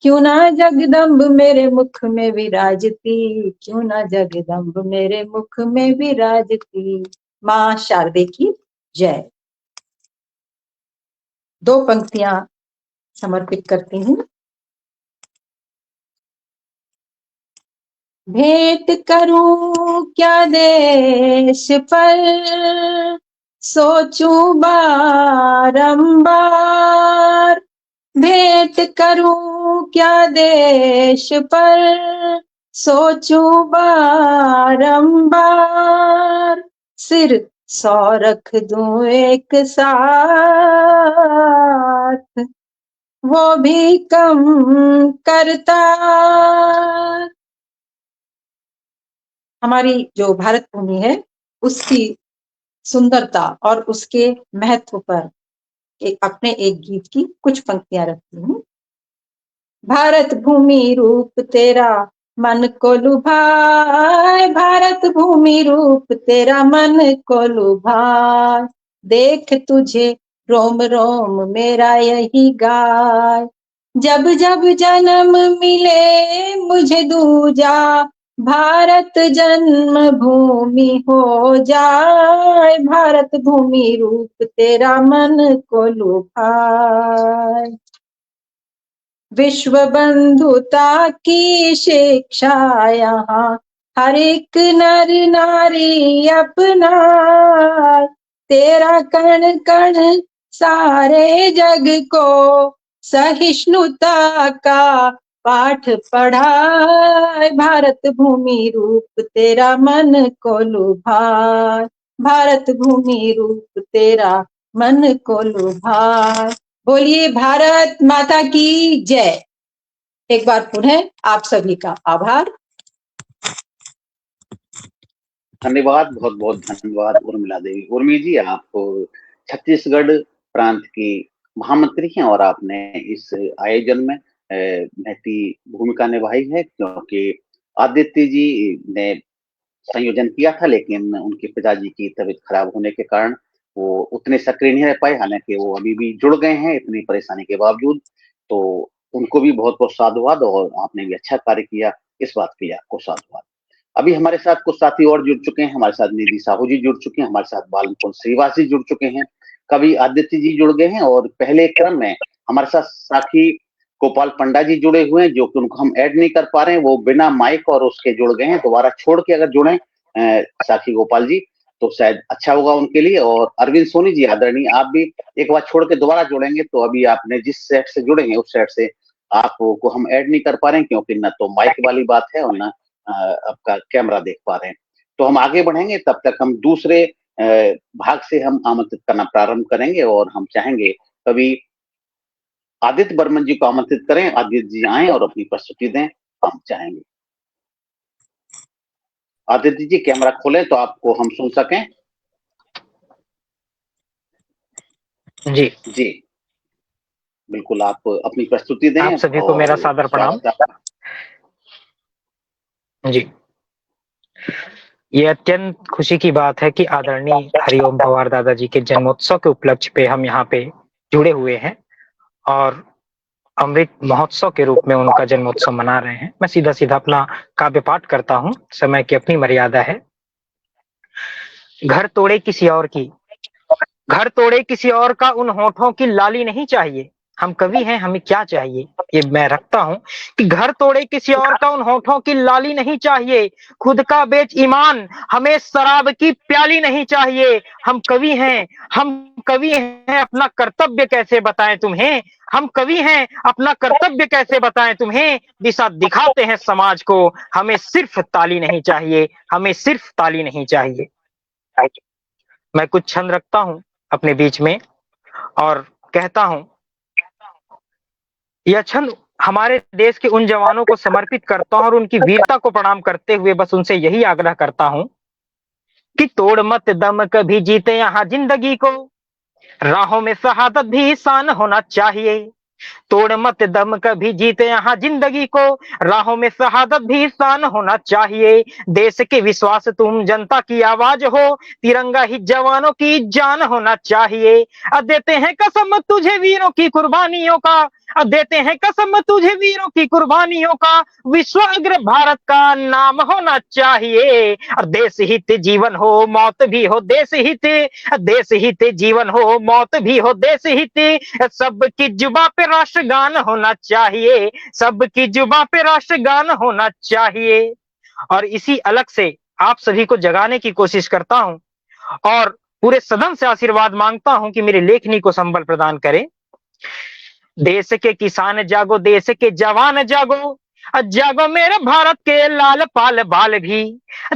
क्यों ना जगदम्ब मेरे मुख में विराजती, क्यों ना जगदम्ब मेरे मुख में विराजती। माँ शारदे की जय। दो पंक्तियां समर्पित करती हूँ। भेंट करूं क्या देश पर, सोचूं बारंबार। भेंट करूं क्या देश पर, सोचूं बारंबार। सिर सौ रख दूं एक साथ, वो भी कम करता। हमारी जो भारत भूमि है उसकी सुंदरता और उसके महत्व पर अपने एक गीत की कुछ पंक्तियां रखती हूँ। भारत भूमि रूप तेरा मन को लुभाए, भारत भूमि रूप तेरा मन को लुभाए। देख तुझे रोम रोम मेरा यही गाय, जब जब जन्म मिले मुझे दूजा, भारत जन्म भूमि हो जाए। भारत भूमि रूप तेरा मन को लुभाए। विश्व बंधुता की शिक्षा यहाँ हर एक नर नारी अपनाए। तेरा कण कण सारे जग को सहिष्णुता का पाठ पढ़ाए। भारत भूमि रूप तेरा मन को लुभाए, भारत भूमि रूप तेरा मन को लुभाए। बोलिए भारत माता की जय। एक बार पुनः आप सभी का आभार। धन्यवाद, बहुत बहुत धन्यवाद उर्मिला देवी। उर्मी जी, आप छत्तीसगढ़ प्रांत की महामंत्री हैं और आपने इस आयोजन में महती भूमिका निभाई है, क्योंकि आदित्य जी ने संयोजन किया था, लेकिन उनके पिताजी की तबीयत खराब होने के कारण वो उतने सक्रिय नहीं रह पाए। हालांकि वो अभी भी जुड़ गए हैं इतनी परेशानी के बावजूद, तो उनको भी बहुत बहुत साधुवाद, और आपने भी अच्छा कार्य किया, इस बात के लिए आपको साधुवाद। अभी हमारे साथ कुछ साथी और जुड़ चुके हैं। हमारे साथ निधि साहू जी जुड़ चुके हैं, हमारे साथ बालमुकुंद श्रीवास जी जुड़ चुके हैं, कवि आदित्य जी जुड़ गए हैं, और पहले क्रम में हमारे साथ साथी गोपाल पंडा जी जुड़े हुए हैं, जो कि उनको हम ऐड नहीं कर पा रहे हैं, वो बिना माइक और उसके जुड़ गए हैं। दोबारा छोड़ के अगर जुड़े साथी गोपाल जी, तो शायद अच्छा होगा उनके लिए। और अरविंद सोनी जी आदरणीय, आप भी एक बार छोड़ के दोबारा जुड़ेंगे, तो अभी आपने जिस सेट से जुड़े हैं उस सेट से आपको हम ऐड नहीं कर पा रहे हैं, क्योंकि न तो माइक वाली बात है और न आपका कैमरा देख पा रहे हैं। तो हम आगे बढ़ेंगे, तब तक हम दूसरे भाग से हम आमंत्रित करना प्रारंभ करेंगे, और हम चाहेंगे कभी आदित्य बर्मन जी को आमंत्रित करें। आदित्य जी आए और अपनी प्रस्तुति दें, हम चाहेंगे। आदित्य जी कैमरा खोलें तो आपको हम सुन सकें। जी जी बिल्कुल, आप अपनी प्रस्तुति दें। आप सभी को मेरा सादर प्रणाम। जी, ये अत्यंत खुशी की बात है कि आदरणीय हरिओम पवार दादाजी के जन्मोत्सव के उपलक्ष्य पे हम यहाँ पे जुड़े हुए हैं और अमृत महोत्सव के रूप में उनका जन्मोत्सव मना रहे हैं। मैं सीधा सीधा अपना काव्य पाठ करता हूँ, समय की अपनी मर्यादा है। घर तोड़े किसी और की, घर तोड़े किसी और का, उन होठों की लाली नहीं चाहिए। हम कवि हैं, हमें क्या चाहिए, ये मैं रखता हूं कि घर तोड़े किसी और का, उन होठों की लाली नहीं चाहिए। खुद का बेच ईमान, हमें शराब की प्याली नहीं चाहिए। हम कवि हैं, हम कवि हैं, अपना कर्तव्य कैसे बताएं तुम्हें। हम कवि हैं, अपना कर्तव्य कैसे बताएं तुम्हें। दिशा दिखाते हैं समाज को, हमें सिर्फ ताली नहीं चाहिए, हमें सिर्फ ताली नहीं चाहिए। मैं कुछ छंद रखता हूं अपने बीच में और कहता हूं, यह छंद हमारे देश के उन जवानों को समर्पित करता हूं और उनकी वीरता को प्रणाम करते हुए बस उनसे यही आग्रह करता हूं कि तोड़ मत दम, कभी जीते यहां जिंदगी को, राहों में शहादत भी शान होना चाहिए। तोड़ मत दम, कभी जीते यहाँ जिंदगी को, राहों में शहादत भी शान होना चाहिए। देश के विश्वास तुम, जनता की आवाज हो, तिरंगा ही जवानों की जान होना चाहिए। देते हैं कसम तुझे वीरों की कुर्बानियों का, देते हैं कसम तुझे वीरों की कुर्बानियों का, विश्व अग्र भारत का नाम होना चाहिए। और देश हित जीवन हो, मौत भी हो देश हित, देश हित जीवन हो, मौत भी हो देश हित। सबकी जुबा पे राष्ट्रगान होना चाहिए, सबकी जुबा पे राष्ट्रगान होना चाहिए। और इसी अलग से आप सभी को जगाने की कोशिश करता हूं और पूरे सदन से आशीर्वाद मांगता हूं कि मेरी लेखनी को संबल प्रदान करें। देश के किसान जागो, देश के जवान जागो, जागो मेरे भारत के लाल पाल बाल भी।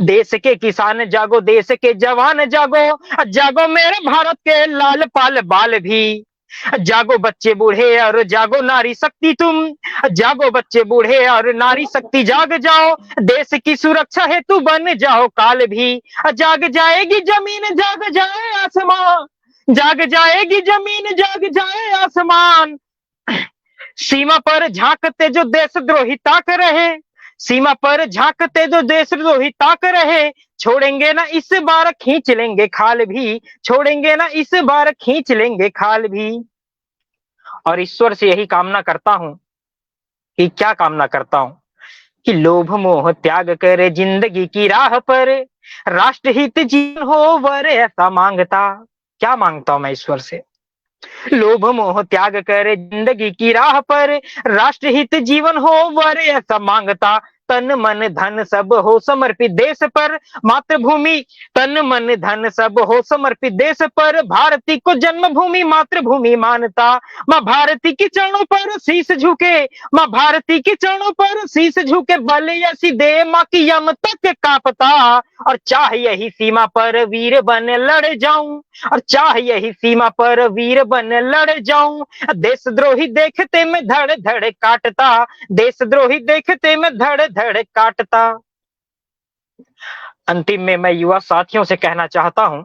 देश के किसान जागो, देश के जवान जागो, जागो मेरे भारत के लाल पाल बाल भी। जागो बच्चे बूढ़े और जागो नारी शक्ति तुम, जागो बच्चे बूढ़े और नारी शक्ति जाग जाओ। देश की सुरक्षा हेतु बन जाओ काल भी। जाग जाएगी जमीन, जाग जाए आसमान, जाग जाएगी जमीन, जाग जाए आसमान। सीमा पर झांकते जो देशद्रोही ताक रहे, सीमा पर झांकते जो देशद्रोही ताक रहे, छोड़ेंगे ना इस बार खींच लेंगे खाल भी, छोड़ेंगे ना इस बार खींच लेंगे खाल भी। और ईश्वर से यही कामना करता हूं कि क्या कामना करता हूं कि लोभ मोह त्याग कर जिंदगी की राह पर, राष्ट्रहित जीवन हो वर ऐसा मांगता। क्या मांगता हूं मैं ईश्वर से, लोभ मोह त्याग कर जिंदगी की राह पर, राष्ट्रहित जीवन हो वर ऐसा मांगता। तन मन धन सब हो समर्पित देश पर, मातृभूमि तन मन धन सब हो समर्पित देश पर, भारती को जन्मभूमि मातृभूमि मानता। माँ भारती के चरणों पर शीश झुके, माँ भारती के चरणों पर शीश झुके, बल ऐसी दे माँ की यम तक कांपता। और चाह यही सीमा पर वीर बन लड़ जाऊं, और चाह यही सीमा पर वीर बन लड़ जाऊं। देशद्रोही देखते मैं धड़ धड़ काटता, देशद्रोही देखते मैं धड़ धड़ काटता। अंतिम में मैं युवा साथियों से कहना चाहता हूं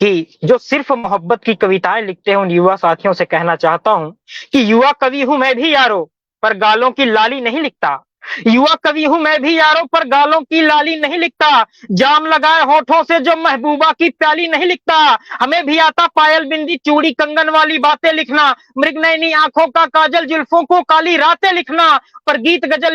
कि जो सिर्फ मोहब्बत की कविताएं लिखते हैं, उन युवा साथियों से कहना चाहता हूं कि युवा कवि हूं मैं भी यारो, पर गालों की लाली नहीं लिखता। युवा कवि हूं मैं भी यारो, पर गालों की लाली नहीं लिखता। जाम लगाए होठों से जो महबूबा की प्याली नहीं लिखता। हमें भी आता पायल बिंदी चूड़ी कंगन वाली बातें लिखना, मृगनयनी आंखों का काजल जुल्फों को काली रातें लिखना। पर गीत गजल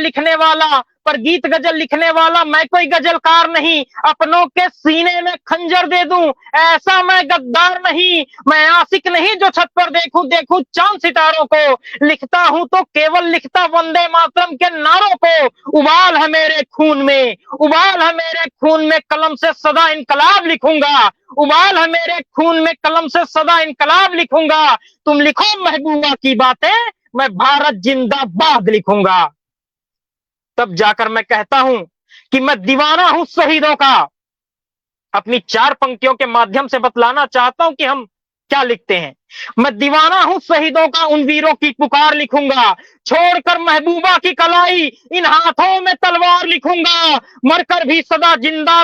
लिखने वाला मैं कोई गजलकार नहीं। अपनों के सीने में खंजर दे दूं, ऐसा मैं गद्दार नहीं। मैं आशिक नहीं जो छत पर देखूं चांद सितारों को। लिखता हूं तो केवल लिखता वंदे मातरम के नारों को। उबाल है मेरे खून में, कलम से सदा इनकलाब लिखूंगा। उबाल है मेरे खून में, कलम से सदा इनकलाब लिखूंगा। तुम लिखो महबूबा की बातें, मैं भारत जिंदाबाद लिखूंगा। तब जाकर मैं कहता हूं कि मैं दीवाना हूं शहीदों का। अपनी 4 पंक्तियों के माध्यम से बतलाना चाहता हूं कि हम क्या लिखते हैं। मैं दीवाना हूं शहीदों का, उन वीरों की पुकार लिखूंगा। छोड़कर महबूबा की कलाई, इन हाथों में तलवार लिखूंगा। मरकर भी सदा जिंदा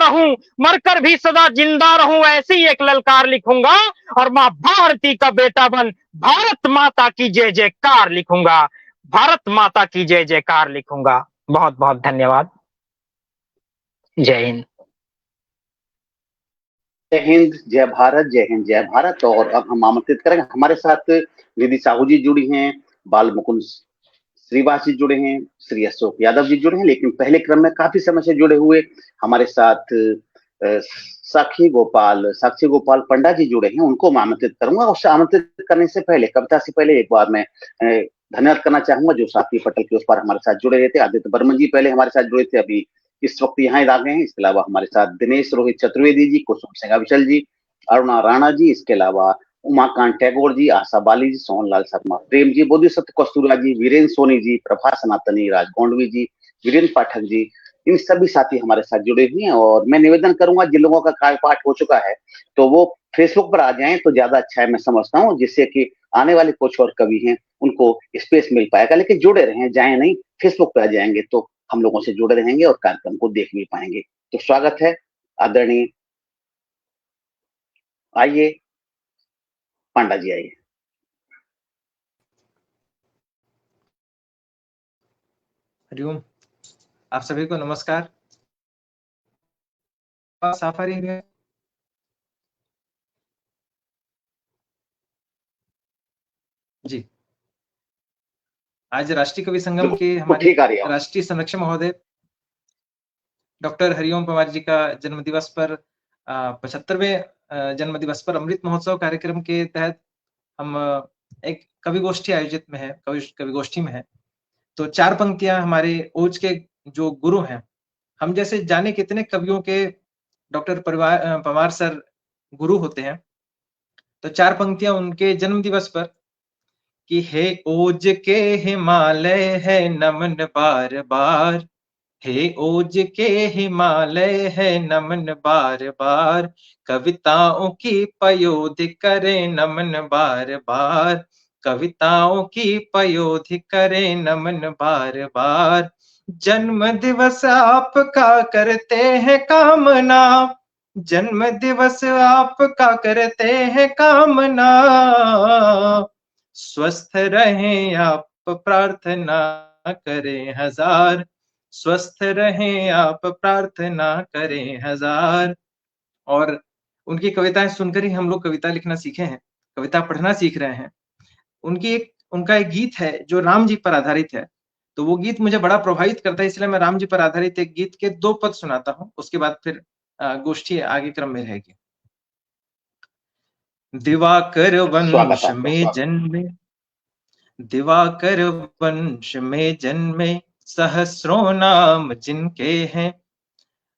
रहूं, ऐसी एक ललकार लिखूंगा। और मां भारती का बेटा बन भारत माता की जय जयकार लिखूंगा। भारत माता की जय जयकार लिखूंगा। बहुत बहुत धन्यवाद। जय हिंद। जय हिंद, जय भारत, जय हिंद, जय भारत। और अब हम आमंत्रित करेंगे, हमारे साथ निधि साहू जी जुड़ी हैं, बाल मुकुंद श्रीवास जी जुड़े हैं, श्री अशोक यादव जी जुड़े हैं, लेकिन पहले क्रम में काफी समय से जुड़े हुए हमारे साथ साक्षी गोपाल पंडा जी जुड़े हैं। उनको मैं आमंत्रित करूंगा। उससे आमंत्रित करने से पहले, कविता से पहले एक बार मैं धन्यवाद करना चाहूंगा जो साथी पटल के उस पर हमारे साथ जुड़े रहते। आदित्य बर्मन जी पहले हमारे साथ जुड़े थे, अभी इस वक्त यहाँ आ गए हैं। इसके अलावा हमारे साथ दिनेश रोहित चतुर्वेदी जी, कुसुम सिंह अविचल जी, अरुणा राणा जी, इसके अलावा उमाकांत टैगोर जी, आशा बाली जी, सोहनलाल शर्मा प्रेम जी, बोधिसत्व कस्तूरा जी, वीरेंद्र सोनी जी, प्रभा सनातनी, राज गोंडवी जी, वीरेंद्र पाठक जी, इन सभी साथी हमारे साथ जुड़े हुए हैं। और मैं निवेदन करूंगा, जिन लोगों का कार्य पाठ हो चुका है तो वो फेसबुक पर आ जाएं तो ज्यादा अच्छा है, मैं समझता हूँ, जिससे कि आने वाले कुछ और कवि हैं उनको स्पेस मिल पाएगा। लेकिन जुड़े रहें, जाए नहीं, फेसबुक पर आ जाएंगे तो हम लोगों से जुड़े रहेंगे और कार्यक्रम को देख भी पाएंगे। तो स्वागत है आदरणीय, आइए पांडा जी, आइए। हरिओम, आप सभी को नमस्कार। साफ आ रही है? जी, आज राष्ट्रीय कवि संगम के हमारे राष्ट्रीय संरक्षक महोदय डॉक्टर हरिओम पवार जी का जन्म दिवस पर 75वें जन्म दिवस पर अमृत महोत्सव कार्यक्रम के तहत हम एक कवि गोष्ठी आयोजित में है, कवि गोष्ठी में है। तो 4 पंक्तियां हमारे ओज के जो गुरु हैं, हम जैसे जाने कितने कवियों के डॉक्टर पवार सर गुरु होते हैं, तो 4 पंक्तियां उनके जन्म दिवस पर कि हे ओज के हिमालय है नमन बार बार, हे ओज के हिमालय है नमन बार बार, कविताओं की पयोधि करे नमन बार बार, कविताओं की पयोधि करे नमन बार बार। जन्म दिवस आपका करते हैं कामना, जन्म दिवस आपका करते हैं कामना, स्वस्थ रहें आप प्रार्थना करें हजार, स्वस्थ रहें आप प्रार्थना करें हजार। और उनकी कविताएं सुनकर ही हम लोग कविता लिखना सीखे हैं, कविता पढ़ना सीख रहे हैं। उनका एक गीत है जो राम जी पर आधारित है, तो वो गीत मुझे बड़ा प्रभावित करता है, इसलिए मैं राम जी पर आधारित एक गीत के 2 पद सुनाता हूं, उसके बाद फिर गोष्ठी आगे क्रम में रहेगी। दिवाकर वंश में जन्मे, दिवाकर वंश में जन्मे, सहस्रों नाम जिनके हैं,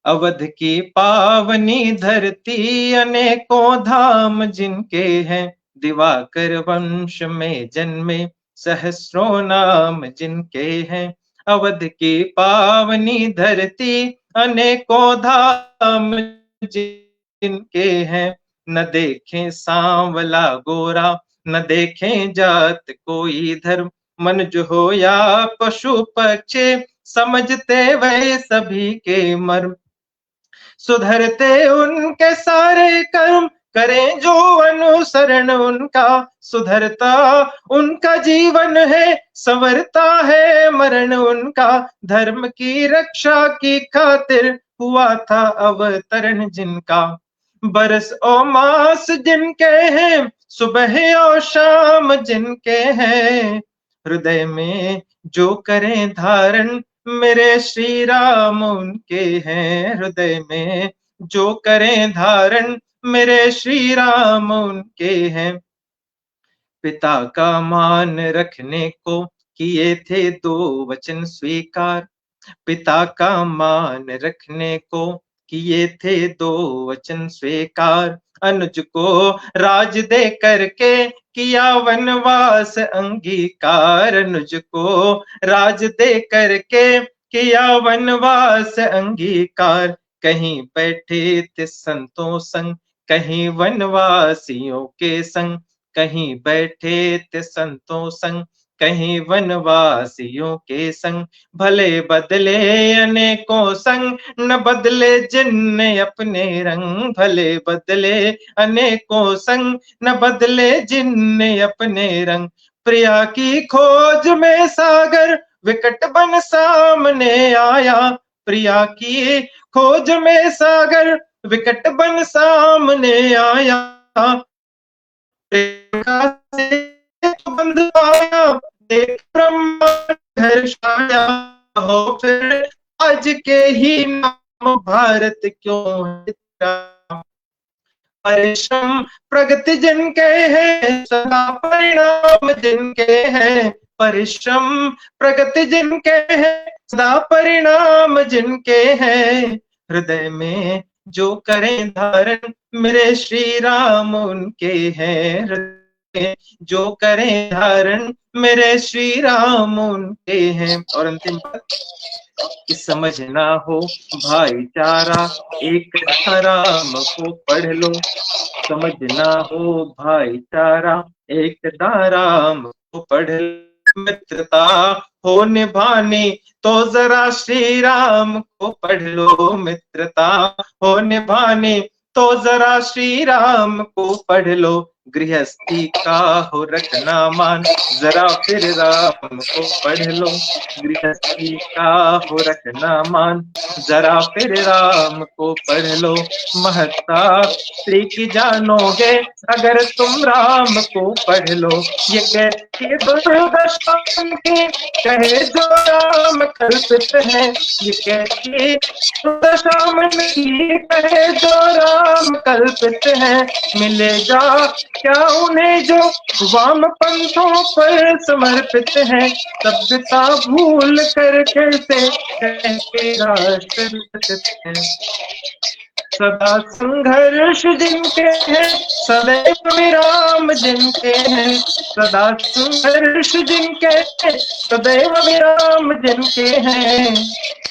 अवध की पावनी धरती अनेकों धाम जिनके हैं, दिवाकर वंश में जन्मे, सहस्रों नाम जिनके हैं, अवध की पावनी धरती अनेकों धाम जिनके हैं, न देखें सांवला गोरा, न देखें जात कोई धर्म, मनुज हो या पशु पक्षी समझते वह सभी के मर्म, सुधरते उनके सारे कर्म, करें जो अनुसरण उनका, सुधरता उनका जीवन है, संवरता है मरण उनका, धर्म की रक्षा की खातिर हुआ था अवतरण जिनका, बरस और मास जिनके हैं, सुबह और शाम जिनके हैं, हृदय में जो करें धारण मेरे श्री राम उनके हैं, हृदय में जो करें धारण मेरे श्री राम उनके हैं। पिता का मान रखने को किए थे दो वचन स्वीकार, पिता का मान रखने को किए थे दो वचन स्वीकार, अनुज को राज दे करके किया वनवास अंगीकार, अनुज को राज दे करके किया वनवास अंगीकार, कहीं बैठे थे संतों संग, कहीं वनवासियों के संग, कहीं बैठे थे संतों संग, कहीं वनवासियों के संग, भले बदले अनेकों संग, न बदले जिनने अपने रंग, भले बदले अनेकों संग, न बदले जिनने अपने रंग, प्रिया की खोज में सागर विकट बन सामने आया, प्रिया की खोज में सागर विकट बन सामने आया, बंध पाया देख ब्रह्मांड हर्षाया, हो फिर आज के ही नाम भारत क्यों है, परिश्रम प्रगति जिनके हैं, सदा परिणाम जिनके हैं, परिश्रम प्रगति जिनके हैं, सदा परिणाम जिनके हैं, हृदय में जो करें धारण मेरे श्री राम उनके हैं, हृदय में जो करें धारण मेरे श्री राम उनके हैं। और अंतिम पद कि समझना हो भाईचारा एक राम को पढ़ लो, समझना हो भाईचारा एक राम को पढ़ लो, मित्रता हो निभानी तो जरा श्री राम को पढ़ लो, मित्रता हो निभानी तो जरा श्री राम को पढ़ लो, गृहस्थी का हो रखना मान जरा फिर राम को पढ़ लो, गृहस्थी का हो रखना मान जरा फिर राम को पढ़ लो, महत्ता स्त्री की जानोगे अगर तुम राम को पढ़ लो, ये कैसी दुर्दशा की कहे जो राम कल्पित है, ये कैसी दुर्दशा मन की कहे जो राम कल्पित है, मिलेगा क्या उन्हें जो वाम पंथों पर समर्पित है, सभ्यता भूल कर कैसे कहेंगे राष्ट्र है, सदा संघर्ष जिनके हैं, सदैव विराम जिनके हैं, सदा संघर्ष जिनके हैं, सदैव विराम जिनके हैं,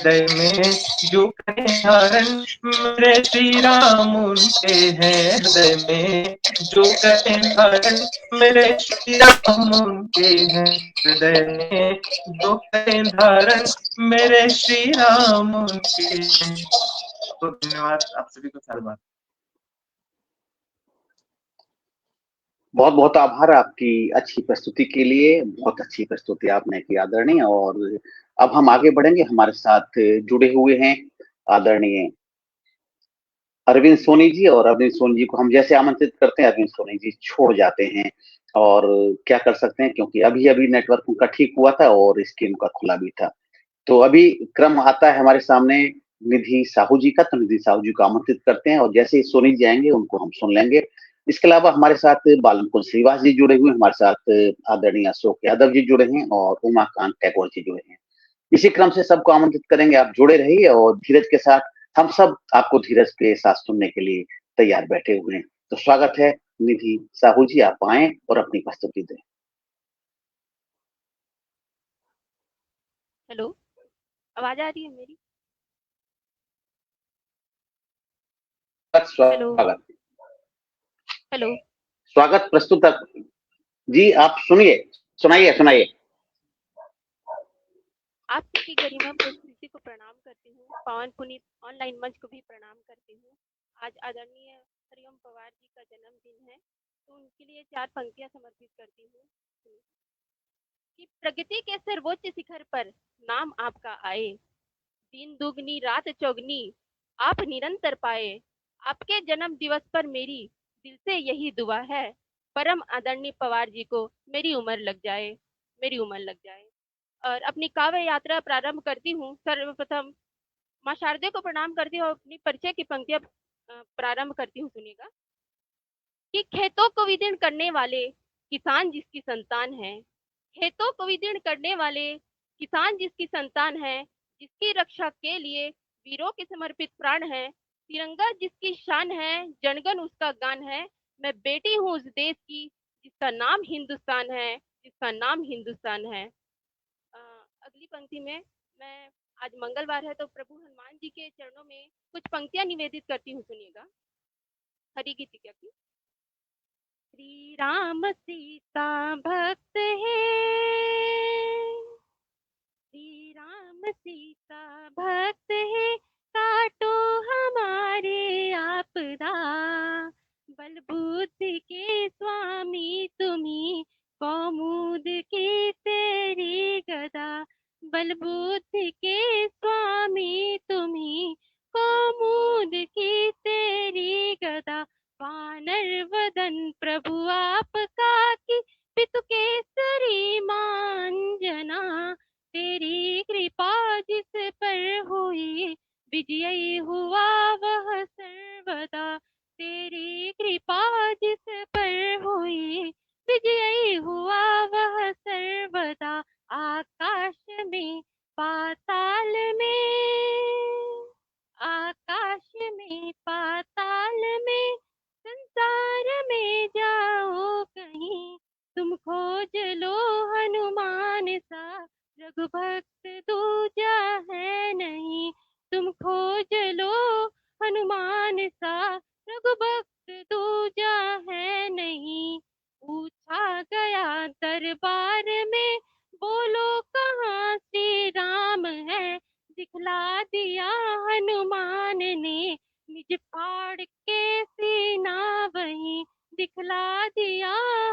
हृदय में जो करें धारण मेरे श्री राम उनके हैं, हृदय में जो करें धारण मेरे श्री राम उनके हैं, हृदय में जो करें धारण मेरे श्री राम उनके हैं। तो धन्यवाद आप सभी को साल बाद। बहुत बहुत आभार आपकी अच्छी प्रस्तुति के लिए, बहुत अच्छी प्रस्तुति आपने की आदरणीय। और अब हम आगे बढ़ेंगे, हमारे साथ जुड़े हुए हैं आदरणीय अरविंद सोनी जी, और अरविंद सोनी जी को हम जैसे आमंत्रित करते हैं अरविंद सोनी जी छोड़ जाते हैं, और क्या कर सकते हैं क्योंकि अभी अभी नेटवर्क उनका ठीक हुआ था और स्क्रीन का खुला भी था। तो अभी क्रम आता है हमारे सामने निधि साहू जी का, तो निधि साहू जी को आमंत्रित करते हैं और जैसे ही सोनी जी आएंगे उनको हम सुन लेंगे। इसके अलावा हमारे साथ बालमुकुंद श्रीवास जी जुड़े हुए, हमारे साथ आदरणीय अशोक यादव जी जुड़े हैं और उमाकांत टैगोर जी जुड़े हैं। इसी क्रम से सबको आमंत्रित करेंगे, आप जुड़े रहिए और धीरज के साथ हम सब आपको धीरज के साथ सुनने के लिए तैयार बैठे हुए हैं। तो स्वागत है निधि साहू जी, आप आए और अपनी प्रस्तुति दें। हेलो, आवाज आ रही है मेरी? स्वागत हेलो, स्वागत प्रस्तुत जी, आप सुनिए, सुनाइए सुनाइए। आप सबकी गरिमा प्रस्तुति को प्रणाम करती हूँ। पावन पुनीत ऑनलाइन मंच को भी प्रणाम करती हूँ। आज आदरणीय हरिओम पवार जी का जन्मदिन है, तो उनके लिए 4 पंक्तियां समर्पित करती हूँ कि प्रगति के सर्वोच्च शिखर पर नाम आपका आए, दिन दुगनी रात चौगनी आप निरंतर पाए। आपके जन्म दिवस पर मेरी दिल से यही दुआ है, परम आदरणीय पवार जी को मेरी उम्र लग जाए, मेरी उम्र लग जाए। और अपनी काव्य यात्रा प्रारंभ करती हूँ। सर्वप्रथम माँ शारदे को प्रणाम करती हूँ, अपनी परिचय की पंक्तियां प्रारंभ करती हूँ। सुनिएगा कि खेतों को विदीर्ण करने वाले किसान जिसकी संतान है, खेतों को विदीर्ण करने वाले किसान जिसकी संतान है, जिसकी रक्षा के लिए वीरों के समर्पित प्राण है, तिरंगा जिसकी शान है, जनगण उसका गान है। मैं बेटी हूँ उस देश की जिसका नाम हिंदुस्तान है, जिसका नाम हिंदुस्तान है। अगली पंक्ति में मैं, आज मंगलवार है तो प्रभु हनुमान जी के चरणों में कुछ पंक्तियां निवेदित करती हूँ। सुनिएगा हरि गीतिका की। श्री राम सीता भक्त है, श्री राम सीता भक्त है, काटो हमारे आपदा, बल बुद्धि के स्वामी तुम्ही, कौमुद की तेरी गदा, बल बुद्धि के स्वामी तुम्ही, कौमुद की तेरी गदा। वानर वदन प्रभु आपका की, पितु केसरी मांजना, तेरी कृपा जिस पर हुई, विजयी हुआ वह सर्वदा, तेरी कृपा जिस पर हुई, विजयी हुआ वह सर्वदा। आकाश में पाताल में, आकाश में पाताल में, संसार में जाओ कहीं, तुम खोज लो हनुमान सा, रघुभक्त दूजा है नहीं, तुम खोज लो हनुमान सा, रघुभक्त दूजा है नहीं। पूछा गया दरबार में, बोलो कहाँ श्री राम है, दिखला दिया हनुमान ने, निज फाड़ के सीना वहीं, दिखला दिया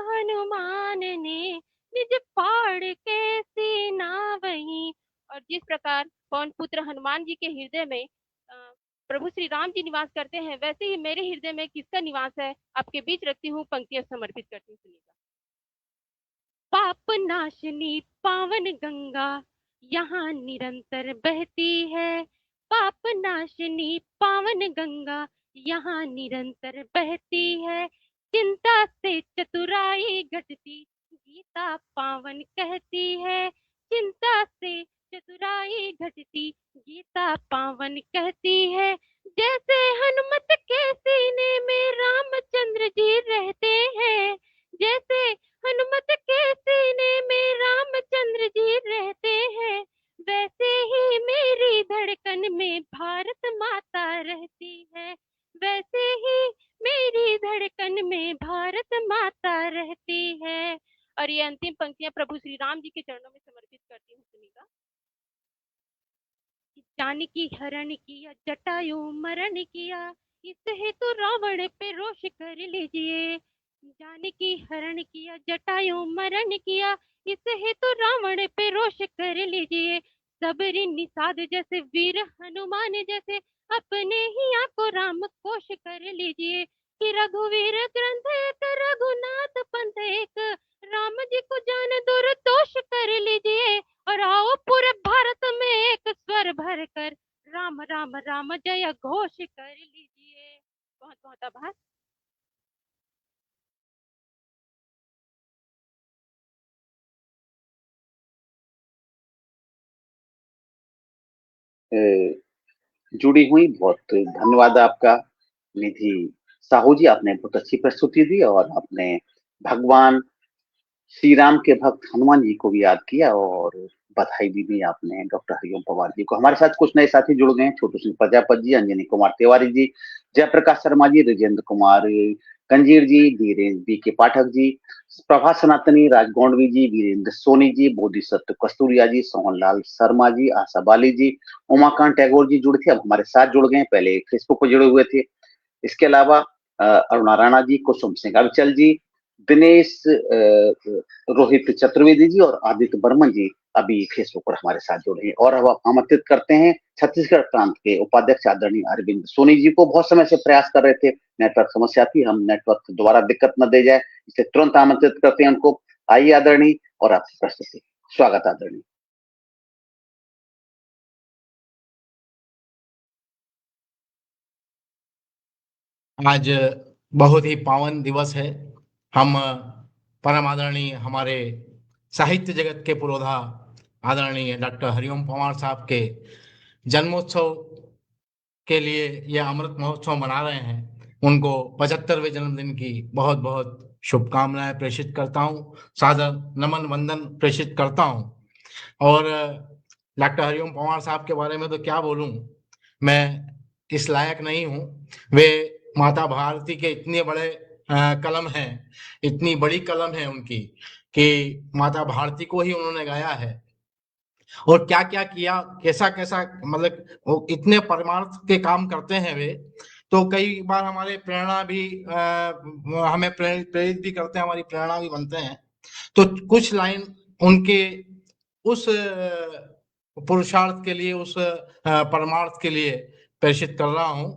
हनुमान ने, निज फाड़ के सीना वहीं। और जिस प्रकार पवन पुत्र हनुमान जी के हृदय में प्रभु श्री राम जी निवास करते हैं, वैसे ही मेरे हृदय में किसका निवास है, आपके बीच रखती हूँ, पंक्तियां समर्पित करती हूँ। सुनिएगा। पाप नाशनी पावन गंगा यहाँ निरंतर बहती है, पाप नाशनी पावन गंगा यहाँ निरंतर बहती है, चिंता से चतुराई घटती गीता पावन कहती है, चिंता से चतुराई घटती गीता पावन कहती है। जैसे हनुमत के सीने में रामचंद्र जी रहते हैं, जैसे हनुमत के सीने में रामचंद्र जी रहते हैं, वैसे ही मेरी धड़कन में भारत माता रहती है, वैसे ही मेरी धड़कन में भारत माता रहती है। और ये अंतिम पंक्तियां प्रभु श्री राम जी के चरणों में समर्पित करती हूँ। सुनिएगा। जानकी हरण किया जटायु मरण किया, इस हेतु रावण पे रोष कर लीजिए, जानकी हरण किया जटायु मरण किया, इस हेतु रावण पे रोष कर लीजिए। सबरी निषाद जैसे वीर हनुमान जैसे, अपने ही आंखों राम कोश कर लीजिए, कि रघुवीर ग्रंथ एक रघुनाथ पंथ एक, राम जी को जान दुर्दोष कर लीजिए। और आओ पूरे भारत में एक स्वर भर कर, राम राम राम जय घोष कर लीजिए। बहुत बहुत आभार। जुड़ी हुई, बहुत धन्यवाद आपका निधि साहू जी। आपने बहुत अच्छी प्रस्तुति दी और आपने भगवान श्री राम के भक्त हनुमान जी को भी याद किया और बधाई भी दी आपने डॉक्टर हरिओम पवार जी को। हमारे साथ कुछ नए साथी जुड़ गए हैं, छोटू सिंह प्रजापत जी, अंजनी कुमार तिवारी जी, जयप्रकाश शर्मा जी, राजेंद्र कुमार कंजीर जी, वीरेंद्र बी के पाठक जी, प्रभा सनातनी, राज गौंडवी जी, वीरेंद्र सोनी जी, बोधिसत्व कस्तूरिया जी, सोहनलाल शर्मा जी, आशा बाली जी, उमाकांत टैगोर जी जुड़े थे, अब हमारे साथ जुड़ गए, पहले फेसबुक पर जुड़े हुए थे। इसके अलावा अरुणा राणा जी, कुसुम सिंह अविचल जी, दिनेश रोहित चतुर्वेदी जी और आदित्य बर्मन जी अभी फेसबुक पर हमारे साथ जुड़े हैं। और अब आमंत्रित करते हैं छत्तीसगढ़ प्रांत के उपाध्यक्ष आदरणीय अरविंद सोनी जी को। बहुत समय से प्रयास कर रहे थे, नेटवर्क समस्या थी, हम नेटवर्क दोबारा दिक्कत न दे जाए इसलिए तुरंत आमंत्रित करते हैं उनको। आइए आदरणीय, और आपकी प्रस्तुति। स्वागत आदरणीय। आज बहुत ही पावन दिवस है। हम परम आदरणीय हमारे साहित्य जगत के पुरोधा आदरणीय डॉक्टर हरिओम पंवार साहब के जन्मोत्सव के लिए यह अमृत महोत्सव मना रहे हैं। उनको 75वें जन्मदिन की बहुत बहुत शुभकामनाएं प्रेषित करता हूँ, सादर नमन वंदन प्रेषित करता हूँ। और डॉक्टर हरिओम पंवार साहब के बारे में तो क्या बोलूं, मैं इस लायक नहीं हूँ। वे माता भारती के इतने बड़े कलम हैं, इतनी बड़ी कलम है उनकी कि माता भारती को ही उन्होंने गाया है। और क्या क्या किया, कैसा कैसा, मतलब वो इतने परमार्थ के काम करते हैं वे, तो कई बार हमारे प्रेरणा भी हमें प्रेरित भी करते हैं, हमारी प्रेरणा भी बनते हैं। तो कुछ लाइन उनके उस पुरुषार्थ के लिए, उस परमार्थ के लिए प्रेषित कर रहा हूं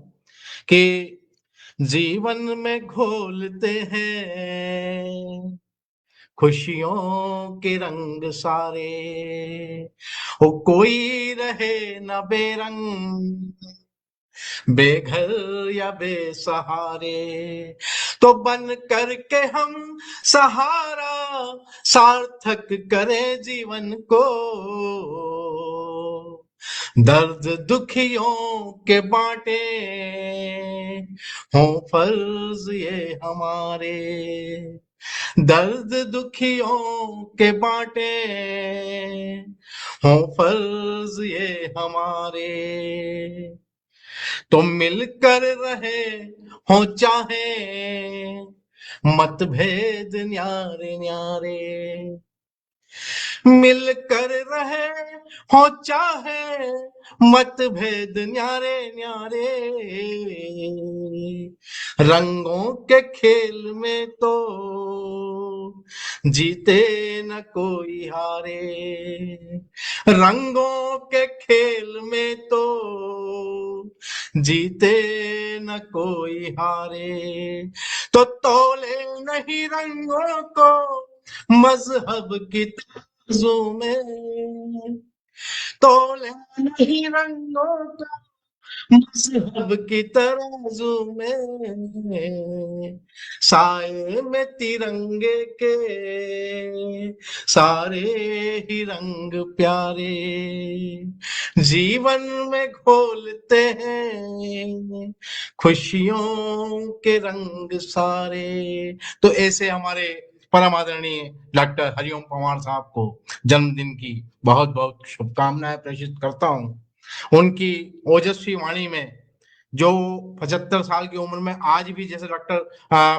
कि जीवन में घोलते हैं खुशियों के रंग सारे, हो कोई रहे न बेरंग, बेघर या बेसहारे, तो बन करके हम सहारा सार्थक करें जीवन को। दर्द दुखियों के बांटे हों फर्ज ये हमारे, दर्द दुखियों के बांटे हों फर्ज ये हमारे, तो मिलकर रहे हो चाहे मतभेद न्यारे न्यारे, मिलकर रहे हो चाहे मतभेद न्यारे न्यारे, रंगों के खेल में तो जीते न कोई हारे, रंगों के खेल में तो जीते न कोई हारे, तो तोले नहीं रंगों को मजहब की तराजू में, तोले नहीं रंगों को मजहब की तराजू में, साए में तिरंगे के सारे ही रंग प्यारे, जीवन में घोलते हैं खुशियों के रंग सारे। तो ऐसे हमारे परम आदरणीय डॉक्टर हरिओम पंवार साहब को जन्मदिन की बहुत बहुत शुभकामनाएं प्रेषित करता हूँ। उनकी ओजस्वी वाणी में जो 75 साल की उम्र में आज भी, जैसे डॉक्टर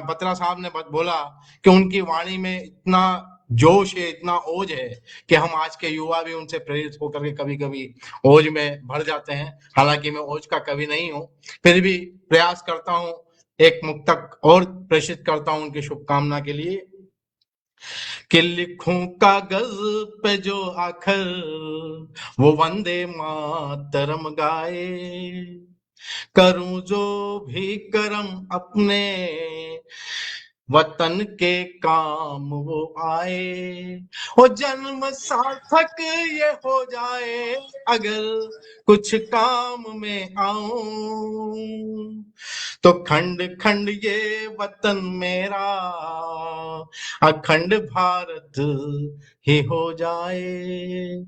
बत्रा साहब ने बोला कि उनकी वाणी में इतना जोश है, इतना ओज है कि हम आज के युवा भी उनसे प्रेरित होकर के कभी कभी ओज में भर जाते हैं। हालांकि मैं ओज का कवि नहीं हूँ, फिर भी प्रयास करता हूँ, एक मुक्तक और प्रेषित करता हूँ उनकी शुभकामना के लिए कि लिखूं कागज पे जो आखर वो वंदे मातरम गाए, करूं जो भी करम अपने वतन के काम वो आए, वो जन्म सार्थक ये हो जाए अगर कुछ काम में आऊं, तो खंड खंड ये वतन मेरा अखंड भारत ही हो जाए।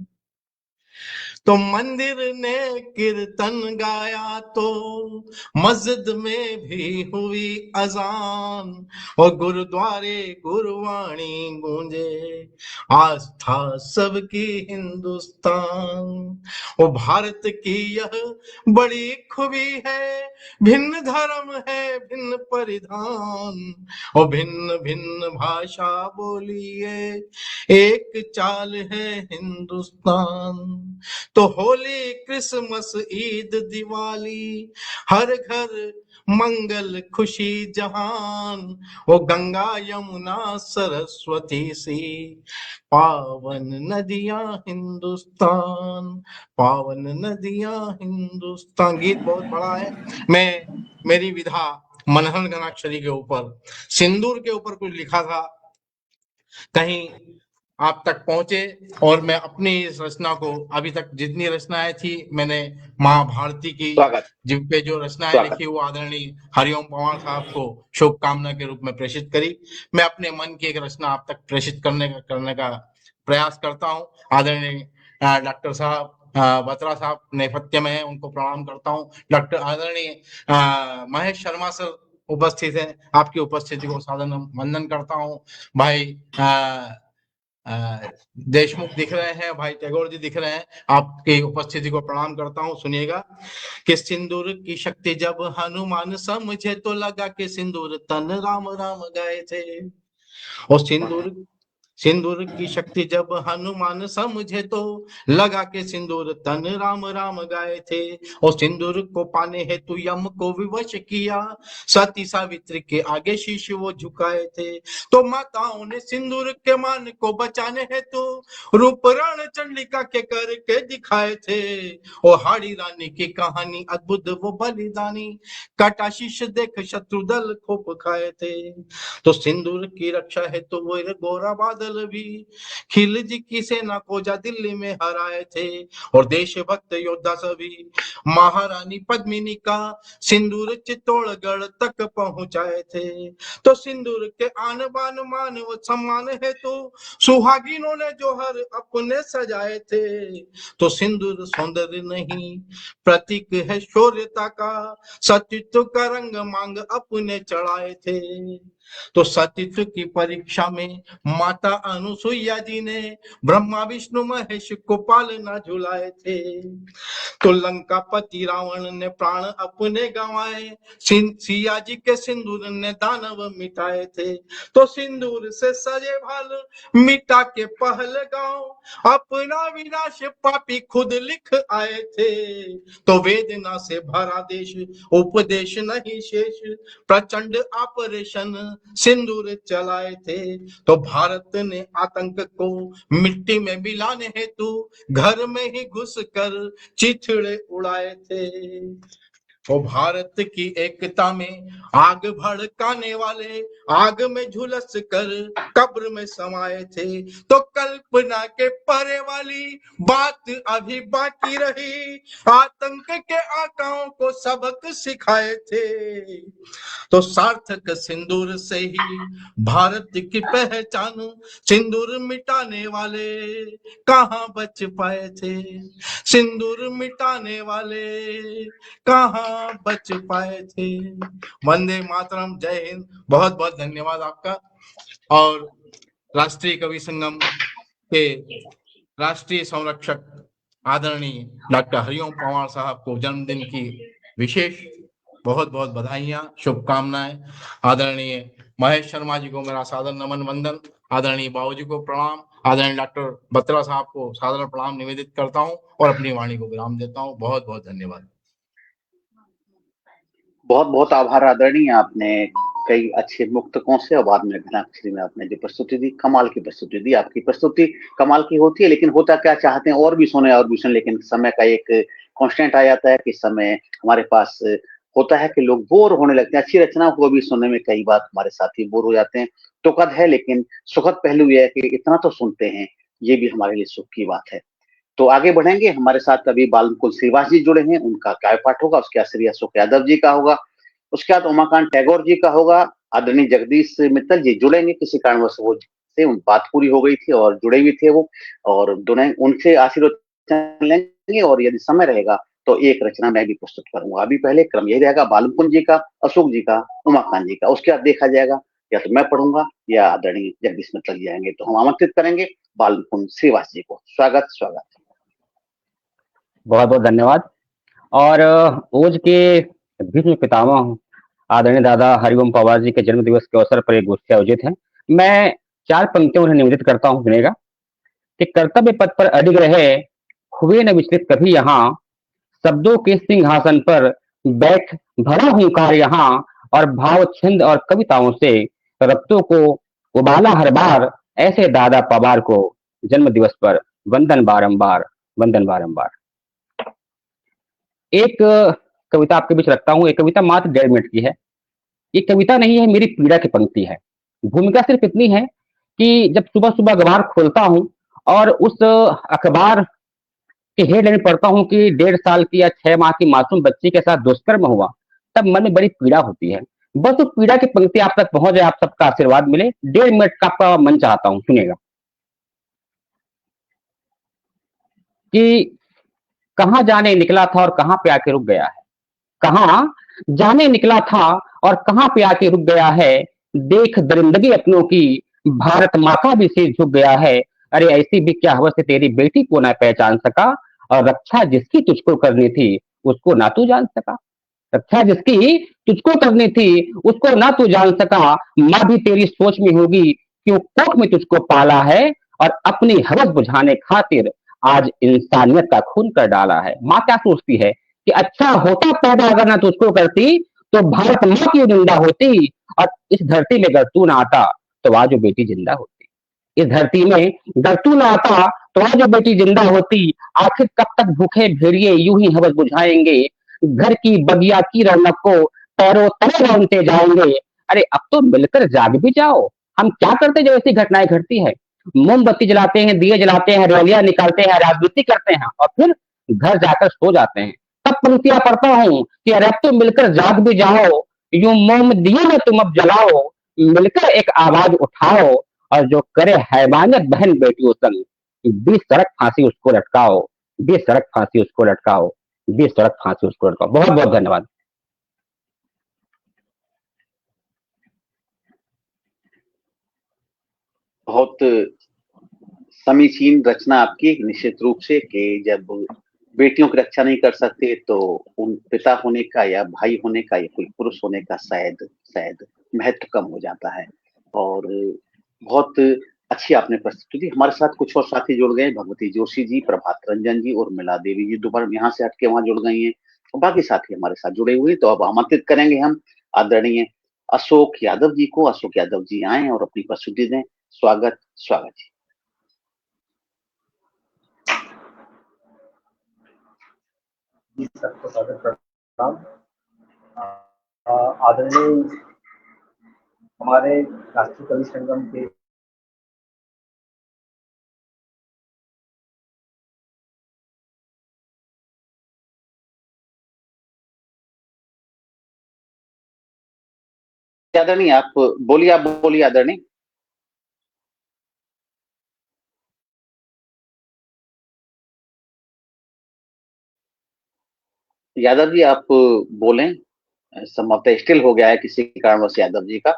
तो मंदिर ने कीर्तन गाया तो मस्जिद में भी हुई अजान, और गुरुद्वारे गुरबाणी गूंजे, आस्था सबकी हिंदुस्तान। वो भारत की यह बड़ी खूबी है, भिन्न धर्म है भिन्न परिधान, और भिन्न भिन्न भाषा बोलिए, एक चाल है हिंदुस्तान। तो होली क्रिसमस ईद दिवाली, हर घर मंगल खुशी जहान, वो गंगा यमुना सरस्वती सी, पावन नदियां हिंदुस्तान, पावन नदियां हिंदुस्तान। गीत बहुत बड़ा है, मैं मेरी विधा मनहन गणाक्षरी के ऊपर सिंदूर के ऊपर कुछ लिखा था, कहीं आप तक पहुंचे, और मैं अपनी इस रचना को, अभी तक जितनी रचनाएं थी मैंने माँ भारती की जिन पे जो रचनाएं लिखी वो आदरणीय हरिओम पंवार साहब को शुभकामना के रूप में प्रेषित करी। मैं अपने मन की एक रचना आप तक प्रेषित करने का प्रयास करता हूँ। आदरणीय डॉक्टर साहब बत्रा साहब नेपथ्य में है, उनको प्रणाम करता हूँ। डॉक्टर आदरणीय महेश शर्मा सर उपस्थित है, आपकी उपस्थिति को सादर वंदन करता हूँ। भाई देशमुख दिख रहे हैं, भाई टैगोर जी दिख रहे हैं, आपकी उपस्थिति को प्रणाम करता हूँ। सुनिएगा कि सिंदूर की शक्ति जब हनुमान समझे, तो लगा के सिंदूर तन राम राम गाए थे। और सिंदूर की शक्ति जब हनुमान समझे, तो लगा के सिंदूर तन राम राम गाए थे। और सिंदूर को पाने हेतु यम को विवश किया, सती सावित्री के आगे शीश वो झुकाए थे। तो माताओं ने सिंदूर के मान को बचाने हेतु रूप रण चंडिका के करके दिखाए थे। और हाड़ी रानी की कहानी अद्भुत वो बलिदानी, कटा शीश देख शत्रु दल खूब खाए थे। तो सिंदूर की रक्षा है तो वो गोरा बादल भी खिलजी की सेना को जा दिल्ली में हराए थे। और देशभक्त योद्धा सभी महारानी पद्मिनी का सिंदूर चित्तौड़गढ़ तक पहुंचाए थे। तो सिंदूर के आन बान मान व सम्मान है तो सुहागिनों ने जोहर अपने सजाए थे। तो सिंदूर सौंदर्य नहीं प्रतीक है शौर्यता का, सतीत्व का रंग मांग अपने चढ़ाए थे। तो सतीत्व की परीक्षा में माता अनुसुईया जी ने ब्रह्मा विष्णु महेश को पालना झुलाए थे। तो लंकापति रावण ने प्राण अपने गंवाए, सिया जी के सिंदूर ने दानव मिटाए थे। तो सिंदूर से सजे भाल मिटा के पहलगांव, अपना विनाश पापी खुद लिख आए थे। तो वेदना से भरा देश उपदेश नहीं शेष, प्रचंड ऑपरेशन सिंदूर चलाए थे। तो भारत ने आतंक को मिट्टी में मिलाने हेतु घर में ही घुसकर चिथड़े उड़ाए थे। वो भारत की एकता में आग भड़काने वाले आग में झुलस कर कब्र में समाये थे। तो कल्पना के परे वाली बात अभी बाकी रही, आतंक के आकाओं को सबक सिखाए थे। तो सार्थक सिंदूर से ही भारत की पहचान, सिंदूर मिटाने वाले कहाँ बच पाए थे, सिंदूर मिटाने वाले कहाँ बच पाए थे। वंदे मातरम, जय हिंद। बहुत बहुत धन्यवाद आपका। और राष्ट्रीय कवि संगम के राष्ट्रीय संरक्षक आदरणीय डॉक्टर हरिओम पंवार साहब को जन्मदिन की विशेष बहुत बहुत बधाइयां, शुभकामनाएं। आदरणीय महेश शर्मा जी को मेरा सादर नमन वंदन, आदरणीय बाबूजी को प्रणाम, आदरणीय डॉक्टर बत्रा साहब को सादर प्रणाम निवेदित करता हूं और अपनी वाणी को विराम देता हूं। बहुत बहुत धन्यवाद। बहुत बहुत आभार आदरणीय, आपने कई अच्छे मुक्तकों से और बाद में घनाक्षरी में आपने जो प्रस्तुति दी, कमाल की प्रस्तुति दी। आपकी प्रस्तुति कमाल की होती है, लेकिन होता क्या चाहते हैं और भी सुने, लेकिन समय का एक कांस्टेंट आ जाता है कि समय हमारे पास होता है कि लोग बोर होने लगते हैं। अच्छी रचनाओं को भी सुनने में कई बार हमारे साथी बोर हो जाते हैं, तो कद है, लेकिन सुखद पहलू यह है कि इतना तो सुनते हैं, ये भी हमारे लिए सुख की बात है। तो आगे बढ़ेंगे। हमारे साथ अभी बालमुकुल श्रीवास जी जुड़े हैं, उनका काव्य पाठ होगा, उसके बाद श्री अशोक यादव जी का होगा, उसके बाद उमाकांत टैगोर जी का होगा। आदरणीय जगदीश मित्तल जी जुड़ेंगे, किसी कारणवश वो से उन बात पूरी हो गई थी और जुड़े भी थे वो, और दोनों उनसे आशीर्वाद वचन लेंगे और यदि समय रहेगा तो एक रचना मैं भी प्रस्तुत करूंगा। अभी पहले क्रम यही रहेगा, बालमुकुंद जी का, अशोक जी का, उमाकांत जी का। उसके बाद देखा जाएगा या तो मैं पढ़ूंगा या आदरणीय जगदीश मित्तल जी आएंगे। तो हम आमंत्रित करेंगे बालमुकुंद श्रीवास जी को। स्वागत स्वागत। बहुत बहुत धन्यवाद। और ओज के भीष्म पितामह आदरणीय दादा हरिओम पवार जी के जन्म दिवस के अवसर पर एक गोष्ठी आयोजित है। मैं 4 पंक्तियों उन्हें निवेदित करता हूँ सुनेगा कि कर्तव्य पथ पर अडिग रहे, हुए न विचलित कभी यहाँ, शब्दों के सिंहासन पर बैठ भरा हुंकार यहाँ, और भाव छंद और कविताओं से रक्तों को उबाला हर बार, ऐसे दादा पवार को जन्म दिवस पर वंदन बारंबार, वंदन बारंबार। एक कविता आपके बीच रखता हूँ। एक कविता मात्र 1.5 मिनट की है। ये कविता नहीं है, मेरी पीड़ा की पंक्ति है। भूमिका सिर्फ इतनी है कि जब सुबह सुबह अखबार खोलता हूँ और उस अखबार के हेडलाइन पढ़ता हूँ कि 1.5 साल की या 6 माह की मासूम बच्ची के साथ दुष्कर्म हुआ, तब मन में बड़ी पीड़ा होती है। बस उस पीड़ा की पंक्ति आप तक पहुंच जाए, आप सबका आशीर्वाद मिले। 1.5 मिनट का आपका मन चाहता हूँ, सुनिएगा कि कहाँ जाने निकला था और कहाँ पे आके रुक गया है। कहाँ जाने निकला था और कहाँ पे आके रुक गया है, देख दरिंदगी अपनों की, भारत माँ का भी सिर झुक गया है। अरे ऐसी भी क्या हवस है तेरी, बेटी को ना पहचान सका, और रक्षा जिसकी तुझको करनी थी उसको ना तू जान सका। रक्षा जिसकी तुझको करनी थी उसको ना तू जान सका, माँ भी तेरी सोच में होगी क्यों कोख में तुझको पाला है, और अपनी हवस बुझाने खातिर आज इंसानियत का खून कर डाला है। माँ क्या सोचती है कि अच्छा होता पैदा अगर ना तुझको करती तो भारत माँ की निंदा होती, और इस धरती में अगर तू ना आता तो आज वो बेटी जिंदा होती। इस धरती में अगर तू ना आता तो आज वो बेटी जिंदा होती। आखिर कब तक भूखे भेड़िए यूं ही हवस बुझाएंगे, घर की बगिया की रौनक को पैरों तले रौनते जाएंगे। अरे अब तो मिलकर जाग भी जाओ। हम क्या करते जब ऐसी घटनाएं घटती है? मोमबत्ती जलाते हैं, दिए जलाते हैं, रैलियां निकालते हैं, राजनीति करते हैं और फिर घर जाकर सो जाते हैं। तब पंक्तियां पढ़ता हूँ कि अरे अब तो मिलकर जाग भी जाओ, यूं मोम दिए में तुम अब जलाओ, मिलकर एक आवाज उठाओ, और जो करे हैवानियत बहन बेटियों संग, 20 सड़क फांसी उसको लटकाओ, 20 सड़क फांसी उसको लटकाओ, 20 सड़क फांसी उसको लटकाओ। बहुत बहुत धन्यवाद। बहुत समीचीन रचना आपकी, निश्चित रूप से कि जब बेटियों की रक्षा नहीं कर सकते तो उन पिता होने का या भाई होने का या कोई पुरुष होने का शायद महत्व कम हो जाता है। और बहुत अच्छी आपने प्रस्तुति दी। हमारे साथ कुछ और साथी जुड़ गए, भगवती जोशी जी, प्रभात रंजन जी, उर्मिला देवी जी दोबारा यहाँ से हटके वहां जुड़ गई हैं, और बाकी साथी हमारे साथ जुड़े हुए। तो अब आमंत्रित करेंगे हम आदरणीय अशोक यादव जी को। अशोक यादव जी आए और अपनी प्रस्तुति दें। स्वागत स्वागत जी। सबको स्वागत करता हूं। आदरणीय हमारे राष्ट्रीय कवि संगम के आदरणीय आप बोलिए आदरणीय। यादव जी आप बोलें, संभवतः स्टिल हो गया है किसी कारणवश यादव जी का,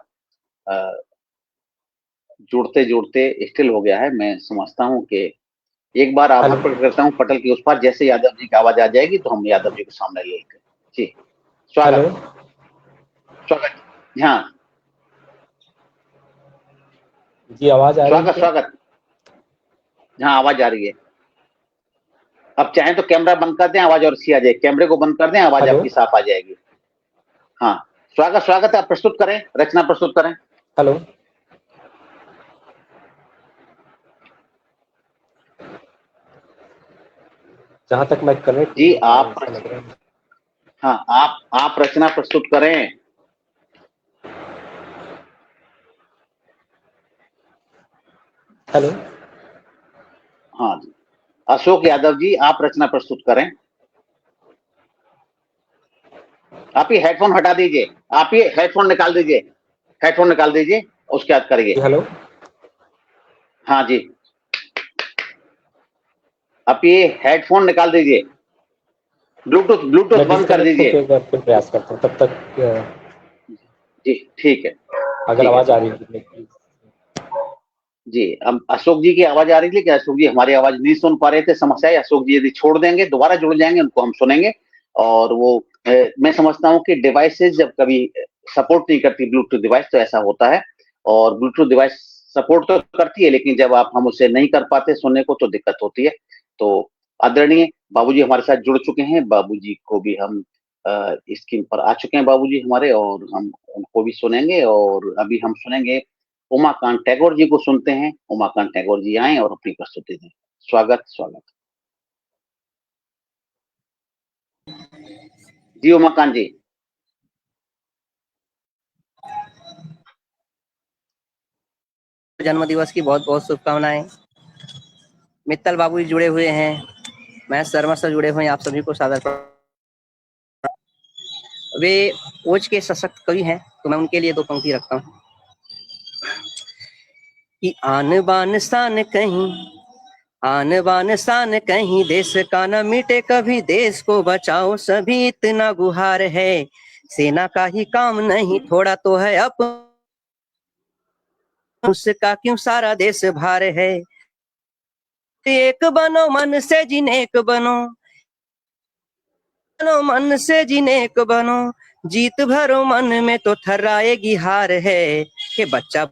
जुड़ते जुड़ते स्टिल हो गया है। मैं समझता हूं कि एक बार आभार प्रकट करता हूं पटल की उस पार, जैसे यादव जी की आवाज आ जाएगी तो हम यादव जी को सामने ले लेंगे जी। स्वागत स्वागत। हाँ जी, आवाज आ रही है? स्वागत। हाँ आवाज आ रही है। अब चाहें तो कैमरा बंद कर दें, आवाज और अच्छी आ जाएगी। कैमरे को बंद कर दें, आवाज आपकी साफ आ जाएगी। हाँ स्वागत। आप प्रस्तुत करें, रचना प्रस्तुत करें। हेलो, जहां तक मैं कनेक्ट जी आप, हाँ आप रचना प्रस्तुत करें। हेलो, हाँ जी अशोक यादव जी आप रचना प्रस्तुत करें। आप ये हेडफोन हटा दीजिए, आप ये हेडफोन निकाल दीजिए, उसके बाद करिए। हेलो, हाँ जी आप ये हेडफोन निकाल दीजिए, ब्लूटूथ ब्लूटूथ मैं बंद कर डिस्कनेक्ट दीजिए। होके एक बार फिर प्रयास करता हूँ, तब तक जी ठीक है, अगर ठीक है। आवाज आ रही है तो प्लीज। जी, हम अशोक जी की आवाज आ रही थी, लेकिन अशोक जी हमारी आवाज नहीं सुन पा रहे थे। समस्या है, अशोक जी यदि छोड़ देंगे दोबारा जुड़ जाएंगे, उनको हम सुनेंगे। और वो मैं समझता हूँ कि डिवाइसेस जब कभी सपोर्ट नहीं करती ब्लूटूथ डिवाइस, तो ऐसा होता है। और ब्लूटूथ डिवाइस सपोर्ट तो करती है, लेकिन जब आप हम उसे नहीं कर पाते सुनने को तो दिक्कत होती है। तो आदरणीय बाबूजी हमारे साथ जुड़ चुके हैं, बाबूजी को भी हम स्क्रीन पर आ चुके हैं बाबूजी हमारे, और हम उनको भी सुनेंगे। और अभी हम सुनेंगे उमाकांत टैगोर जी को, सुनते हैं। उमाकांत टैगोर जी आए और अपनी प्रस्तुति दें। स्वागत स्वागत जी उमाकांत जी। जन्म दिवस की बहुत बहुत शुभकामनाएं। मित्तल बाबू जी जुड़े हुए हैं, मैं शर्मा सर जुड़े हुए हैं, आप सभी को सादर। वे ओज के सशक्त कवि हैं, तो मैं उनके लिए दो पंक्ति रखता हूँ कि आन बान शान कहीं, आन बान शान कहीं, देश का न मिटे कभी, देश को बचाओ सभी इतना गुहार है। सेना का ही काम नहीं, थोड़ा तो है अब उसका क्यों सारा देश भार है। एक बनो मन से जिनेक बनो, मन से जिनेक बनो, जीत भरो मन में तो थर्राएगी हार है। कि बच्चा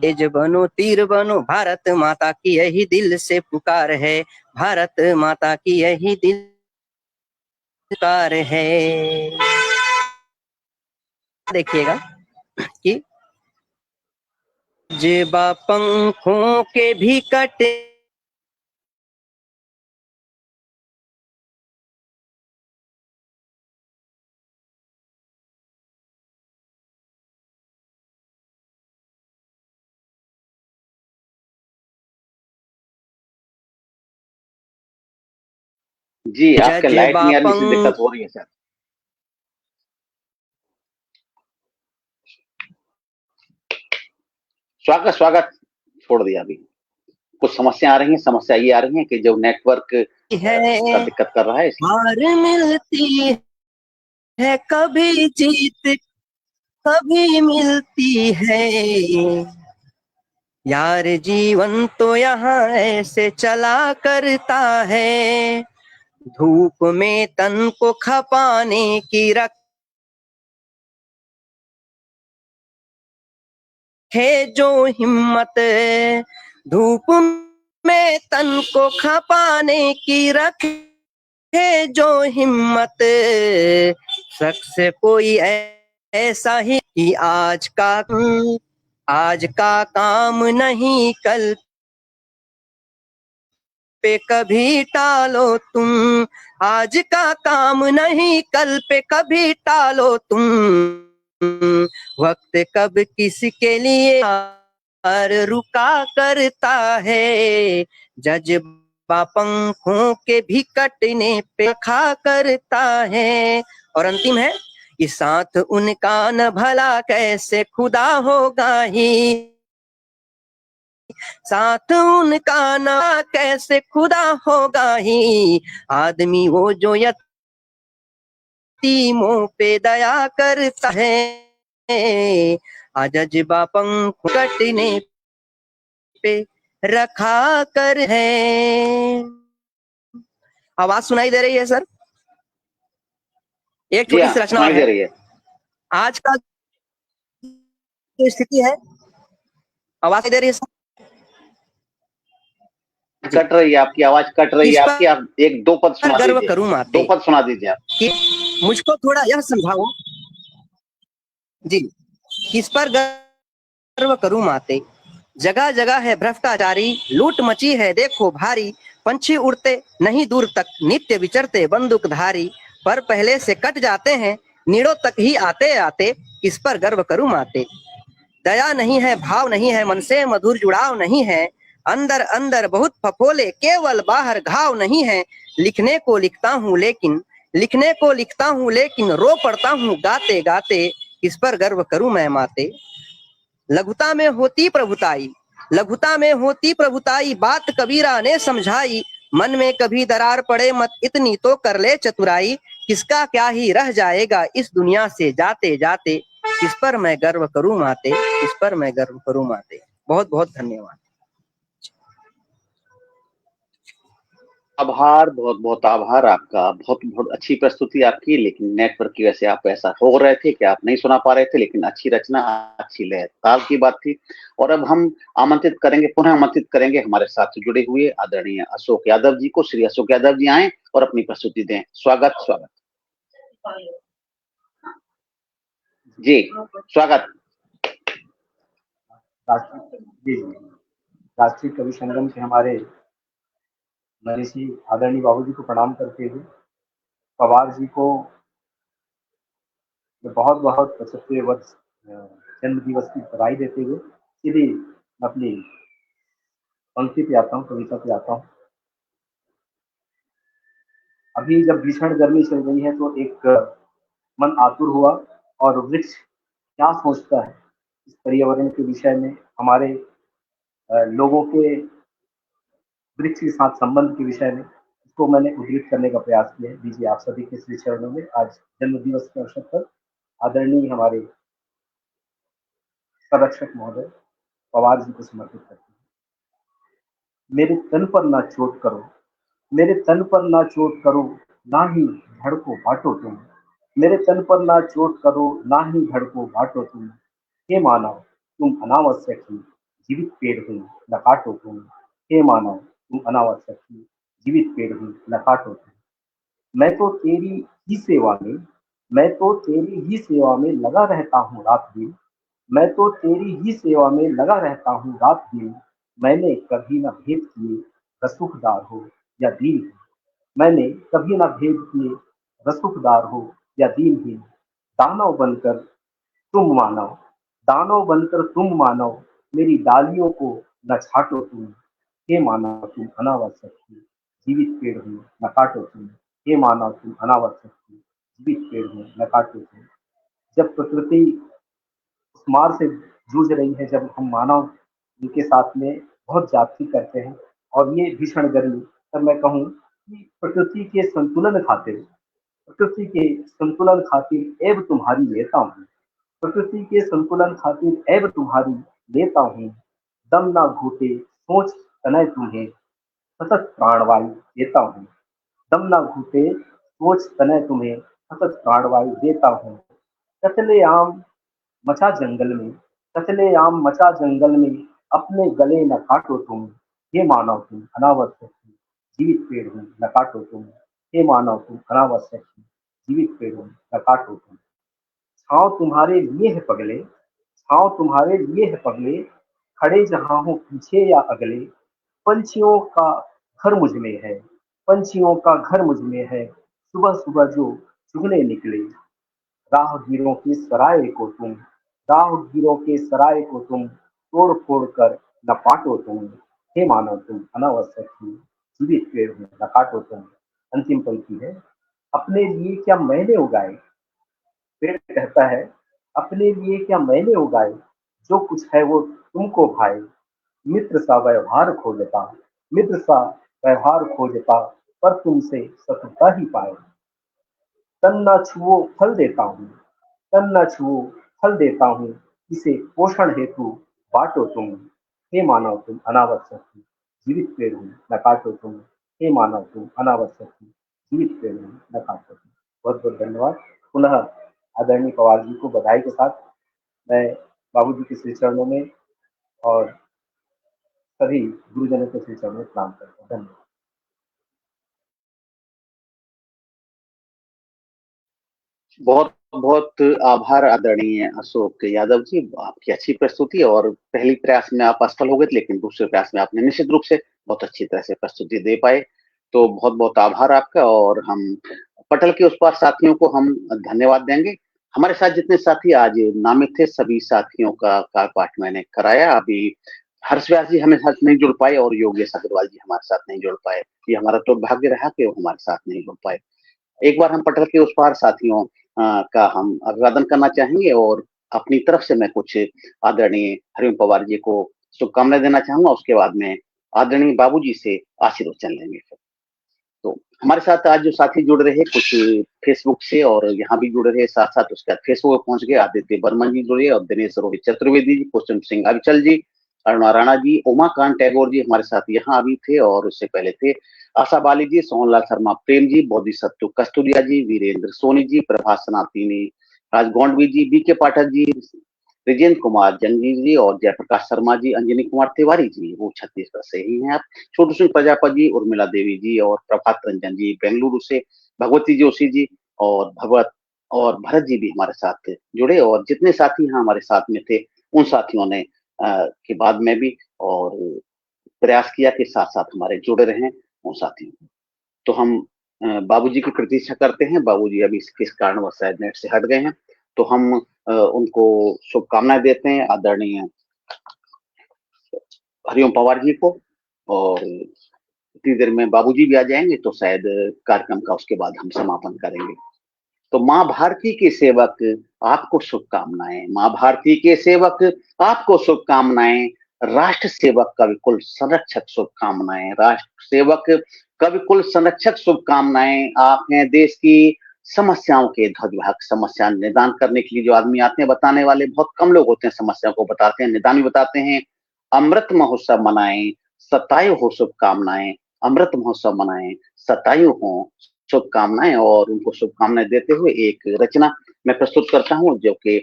तेज बनो तीर बनो, भारत माता की यही दिल से पुकार है, भारत माता की यही दिल पुकार है। देखिएगा कि जेबा पंखों के भी कटे, जी आपके लाइट नहीं आ रही, इससे दिक्कत हो रही है सर। स्वागत स्वागत छोड़ दिया। अभी कुछ समस्या आ रही है, समस्या ये आ रही है कि जो नेटवर्क का दिक्कत कर रहा है। हार मिलती है कभी जीत कभी मिलती है, यार जीवन तो यहाँ ऐसे चला करता है। धूप में तन को खपाने की रख है जो हिम्मत, धूप में तन को खपाने की रख है जो हिम्मत, शख्स कोई ऐसा ही कि आज का काम नहीं कल पे कभी टालो तुम, आज का काम नहीं कल पे कभी टालो तुम, वक्त कब किसके लिए रुका करता है, जज्बा पंखों के भी कटने पे खा करता है। और अंतिम है कि साथ उनका न भला कैसे खुदा होगा ही, साथ उनका ना कैसे खुदा होगा ही, आदमी वो जो यतीमों पे दया करता है, जज्बा पंख कटने पे रखा कर है। आवाज सुनाई दे रही है सर? एक छोटी सी रचना है। आज का जो स्थिति है, आवाज दे रही है सर? कट रही है आपकी आवाज, कट रही है आपकी। आप एक दो पद सुना गर्व दीजिए, करूं माते, दो पद सुना दीजिए आप। मुझको थोड़ा यह समझाओ जी, किस पर गर्व करूं माते, जगह जगह है भ्रष्टाचारी, लूट मची है देखो भारी, पंछी उड़ते नहीं दूर तक, नित्य विचरते बंदूकधारी, पर पहले से कट जाते हैं नीड़ों तक ही आते आते, किस पर गर्व करूं माते। दया नहीं है, भाव नहीं है, मन से मधुर जुड़ाव नहीं है, अंदर अंदर बहुत फफोले, केवल बाहर घाव नहीं है, लिखने को लिखता हूँ लेकिन रो पड़ता हूँ गाते गाते, किस पर गर्व करूं मैं माते। लघुता में होती प्रभुताई, लघुता में होती प्रभुताई, बात कबीरा ने समझाई। मन में कभी दरार पड़े मत इतनी तो कर ले चतुराई। किसका क्या ही रह जाएगा इस दुनिया से जाते जाते, किस पर मैं गर्व करूं माते, किस पर मैं गर्व करूं माते। बहुत बहुत धन्यवाद। आभार, बहुत बहुत आभार आपका। बहुत बहुत अच्छी प्रस्तुति आपकी, लेकिन नेटवर्क की वजह से आप ऐसा हो रहे थे कि आप नहीं सुना पा रहे थे, लेकिन अच्छी रचना, अच्छी लय ताल की बात थी। और अब हम आमंत्रित करेंगे, पुनः आमंत्रित करेंगे हमारे साथ जुड़े हुए आदरणीय अशोक यादव जी को। श्री अशोक यादव जी आए और अपनी प्रस्तुति दें। स्वागत स्वागत जी, स्वागत। राष्ट्रीय कवि संगम के हमारे मनीषी आदरणीय बाबूजी को प्रणाम करते हुए, पवार जी को बहुत बहुत 75वें वर्ष जन्म दिवस की बधाई देते हुए सीधी अपनी पंक्ति पे आता हूँ, कविता पे आता हूँ। अभी जब भीषण गर्मी चल रही है तो एक मन आतुर हुआ, और वृक्ष क्या सोचता है इस पर्यावरण के विषय में, हमारे लोगों के वृक्ष के साथ संबंध के विषय में, इसको मैंने उद्धृत करने का प्रयास किया है। दीजिए आप सभी के श्री चरणों में आज जन्म दिवस के अवसर पर आदरणीय हमारे संरक्षक महोदय पवार जी को समर्पित करते हैं। मेरे तन पर ना चोट करो, मेरे तन पर ना चोट करो, ना ही धड़को बांटो तुम। मेरे तन पर ना चोट करो, ना ही धड़को बांटो तुम। हे मानव तुम अनावश्यक ही जीवित पेड़ हुई, न काटो तुम। हे मानव तुम अनावश्यक ही जीवित पेड़ हुई, न काटो तुम। मैं तो तेरी ही सेवा में, मैं तो तेरी ही सेवा में लगा रहता हूँ रात दिन। मैं तो तेरी ही सेवा में लगा रहता हूँ रात दिन। मैंने कभी न भेद किए रसूखदार हो या दीन। मैंने कभी न भेद किए रसूखदार हो या दीनहीन। दानव बनकर तुम मानव, दानव बनकर तुम मानव, मेरी डालियों को न छाटो तुम। हे मानव तुम अनावश्यक ही जीवित पेड़ हो, न काटो तुम। हे मानव तुम अनावश्यक ही जीवित पेड़ हो, न काटो तुम। जब प्रकृति उस मार से जूझ रही है, जब हम मानव उनके साथ में बहुत ज्यादती करते हैं, और ये भीषण गर्मी, तब मैं कहूँ कि प्रकृति के संतुलन खातिर, प्रकृति के संतुलन खातिर एब तुम्हारी लेता हूँ। प्रकृति के संतुलन खातिर एब तुम्हारी लेता हूँ। दम ना घूटे सोच तनय तुम्हें, सतत प्राणवायु देता हूँ। दम ना घूटे सोच तनय तुम्हें, सतत प्राणवायु देता हूँ। कतले आम मचा जंगल में, कतले आम मचा जंगल में, अपने गले न काटो तुम। हे मानव तुम अनावश्यक ही जीवित पेड़ हो, न काटो तुम। हे मानव तुम अनावश्यक ही जीवित पेड़ हो, न काटो तुम। छाँव तुम्हारे लिए है पगले, छाँव तुम्हारे लिए है पगले, खड़े जहाँ हो पीछे या अगले। पंछियों का घर मुझ में है, पंछियों का घर मुझ में है, सुबह सुबह जो चुगने निकले। राहगीरों के सराय को तुम, राहगीरों के सराय को तुम तोड़ फोड़ कर न पाटो तुम। हे मानव तुम अनावश्यक ही जीवित पेड़ हो, न काटो तुम। अंतिम पंक्ति है, अपने लिए क्या मैंने उगाए, पेड़ कहता है अपने लिए क्या मैंने उगाए, जो कुछ है वो तुमको भाए। मित्र सा व्यवहार खोजता, मित्र सा व्यवहार खोजता, पर तुमसे शत्रुता ही पाए। तन न छुओ फल देता हूँ, तन न छुओ फल देता हूँ, इसे पोषण हेतु बांटो तुम। हे मानव तुम अनावश्यक ही जीवित पेड़ हो, न काटो तुम। हे मानव तुम अनावश्यक ही जीवित पेड़ हो, न काटो तुम। बहुत बहुत धन्यवाद। पुनः आदरणीय पवार जी को बधाई के साथ मैं बाबूजी के श्री चरणों में और सभी गुरुजनों के श्री चरणों में प्रणाम करता हूँ। धन्यवाद। बहुत बहुत आभार आदरणीय अशोक यादव जी, आपकी अच्छी प्रस्तुति। और पहली प्रयास में आप असफल हो गए, लेकिन दूसरे प्रयास में आपने निश्चित रूप से बहुत अच्छी तरह से प्रस्तुति दे पाए, तो बहुत बहुत आभार आपका। और हम पटल के उस पार साथियों को हम धन्यवाद देंगे। हमारे साथ जितने साथी आज नामित थे, सभी साथियों का पाठ मैंने कराया। अभी हर्ष व्यास जी हमें साथ नहीं जुड़ पाए और योगेश अग्रवाल जी हमारे साथ नहीं जुड़ पाए। ये हमारा दुर्भाग्य रहा कि वो हमारे साथ नहीं जुड़ पाए। एक बार हम पटल के उस पार साथियों का हम अभिवादन करना चाहेंगे, और अपनी तरफ से मैं कुछ आदरणीय हरिओम पवार जी को शुभकामनाएं देना चाहूंगा। उसके बाद में आदरणीय बाबूजी से आशीर्वचन लेंगे। तो हमारे साथ आज जो साथी जुड़ रहे हैं, कुछ फेसबुक से और यहाँ भी जुड़ रहे हैं, साथ साथ उसके बाद फेसबुक पर पहुंच गए आदित्य बर्मन जी जुड़े और दिनेश रोहित चतुर्वेदी जी, कुसुम सिंह अविचल जी, अरुणा राणा जी, उमाकांत टैगोर जी हमारे साथ यहाँ अभी थे और उससे पहले थे आशा बाली जी, सोहनलाल शर्मा प्रेम जी, बोधिसत्व कस्तूरिया जी, वीरेंद्र सोनी जी, प्रभात सनातनी, राज गौंडवी जी, बीके पाठक जी, विजेंद्र कुमार जंगीर जी और जयप्रकाश शर्मा जी, अंजनी कुमार तिवारी जी, वो छत्तीसगढ़ से ही हैं आप, छोटू सिंह प्रजापति जी, उर्मिला देवी जी और प्रभात रंजन जी बेंगलुरु से, भगवती जोशी जी और भरत जी भी हमारे साथ जुड़े और जितने साथी यहाँ हमारे साथ में थे उन साथियों ने के बाद में भी और प्रयास किया कि साथ साथ हमारे जुड़े रहें उन साथियों को। तो हम बाबूजी की प्रतीक्षा करते हैं। बाबूजी अभी किस कारणवश शायद नेट से हट गए हैं, तो हम उनको शुभकामनाएं देते हैं आदरणीय हरिओम पवार जी को। और इतनी देर में बाबूजी भी आ जाएंगे तो शायद कार्यक्रम का उसके बाद हम समापन करेंगे। तो माँ भारती के सेवक आपको शुभकामनाएं, माँ भारती के सेवक आपको शुभकामनाएं, राष्ट्र सेवक कविकुल संरक्षक शुभकामनाएं, राष्ट्र सेवक कविकुल संरक्षक शुभकामनाएं। आप हैं देश की समस्याओं के ध्वजवाहक, समस्या निदान करने के लिए जो आदमी आते हैं, बताने वाले बहुत कम लोग होते हैं, समस्या को बताते हैं, निदान भी बताते हैं। अमृत महोत्सव मनाएं, शतायु हो शुभकामनाएं, अमृत महोत्सव मनाएं, शतायु हो शुभकामनाएं। और उनको शुभकामनाएं देते हुए एक रचना मैं प्रस्तुत करता हूं जो कि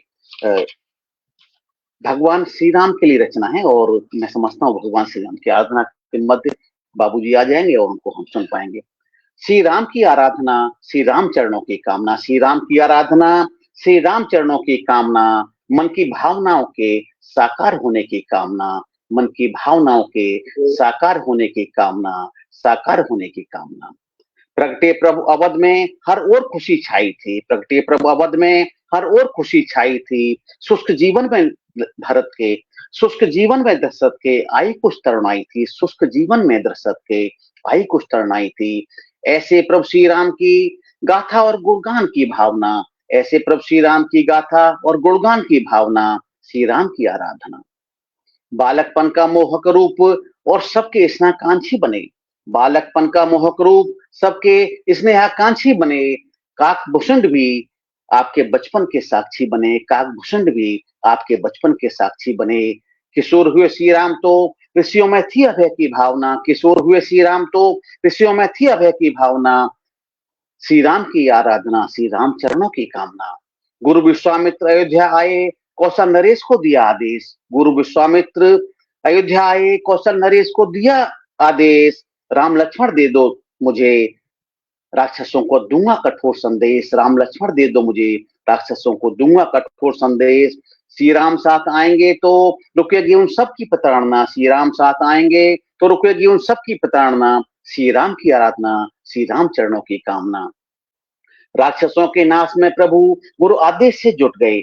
भगवान श्री राम के लिए रचना है और मैं समझता हूँ भगवान श्री राम की आराधना के मध्य बाबूजी आ जाएंगे और उनको हम सुन पाएंगे। श्री राम की आराधना, श्री राम चरणों की कामना, श्री राम की आराधना, श्री राम चरणों की कामना, मन की भावनाओं के साकार होने की कामना, मन की भावनाओं के साकार होने की कामना, साकार होने की कामना। प्रगटे प्रभु अवध में हर ओर खुशी छाई थी, प्रगटे प्रभु अवध में हर ओर खुशी छाई थी। शुष्क जीवन में भरत के, शुष्क जीवन में दशरथ के आई कुछ तरुणाई थी, शुष्क जीवन में दशरथ के आई कुछ तरुणाई थी। ऐसे प्रभु श्री राम की गाथा और गुणगान की भावना, ऐसे प्रभु श्री राम की गाथा और गुणगान की भावना, श्री राम की आराधना। बालकपन का मोहक रूप और सबके स्नेहाकांक्षी बने, बालकपन का मोहक रूप सबके स्नेहाकांक्षी बने। काकभूषण भी आपके बचपन के साक्षी बने, काकभूषण भी आपके बचपन के साक्षी बने। किशोर हुए श्री राम तो ऋषियों में थी अभय की भावना, किशोर हुए श्री राम तो ऋषियों में थी अभय की भावना। श्री राम की आराधना, श्री राम चरणों की कामना। गुरु विश्वामित्र अयोध्या आए, कौशल नरेश को दिया आदेश, गुरु विश्वामित्र अयोध्या आए, कौशल नरेश को दिया आदेश। राम लक्ष्मण दे दो मुझे, राक्षसों को दूंगा कठोर संदेश, राम लक्ष्मण दे दो मुझे, राक्षसों को दूंगा कठोर संदेश। श्री राम साथ आएंगे तो रुकेगी उन सब की प्रताड़ना, श्री राम साथ आएंगे तो रुकेगी उन सब की प्रताड़ना। श्री राम की आराधना, श्री राम चरणों की कामना। राक्षसों के नाश में प्रभु गुरु आदेश से जुट गए,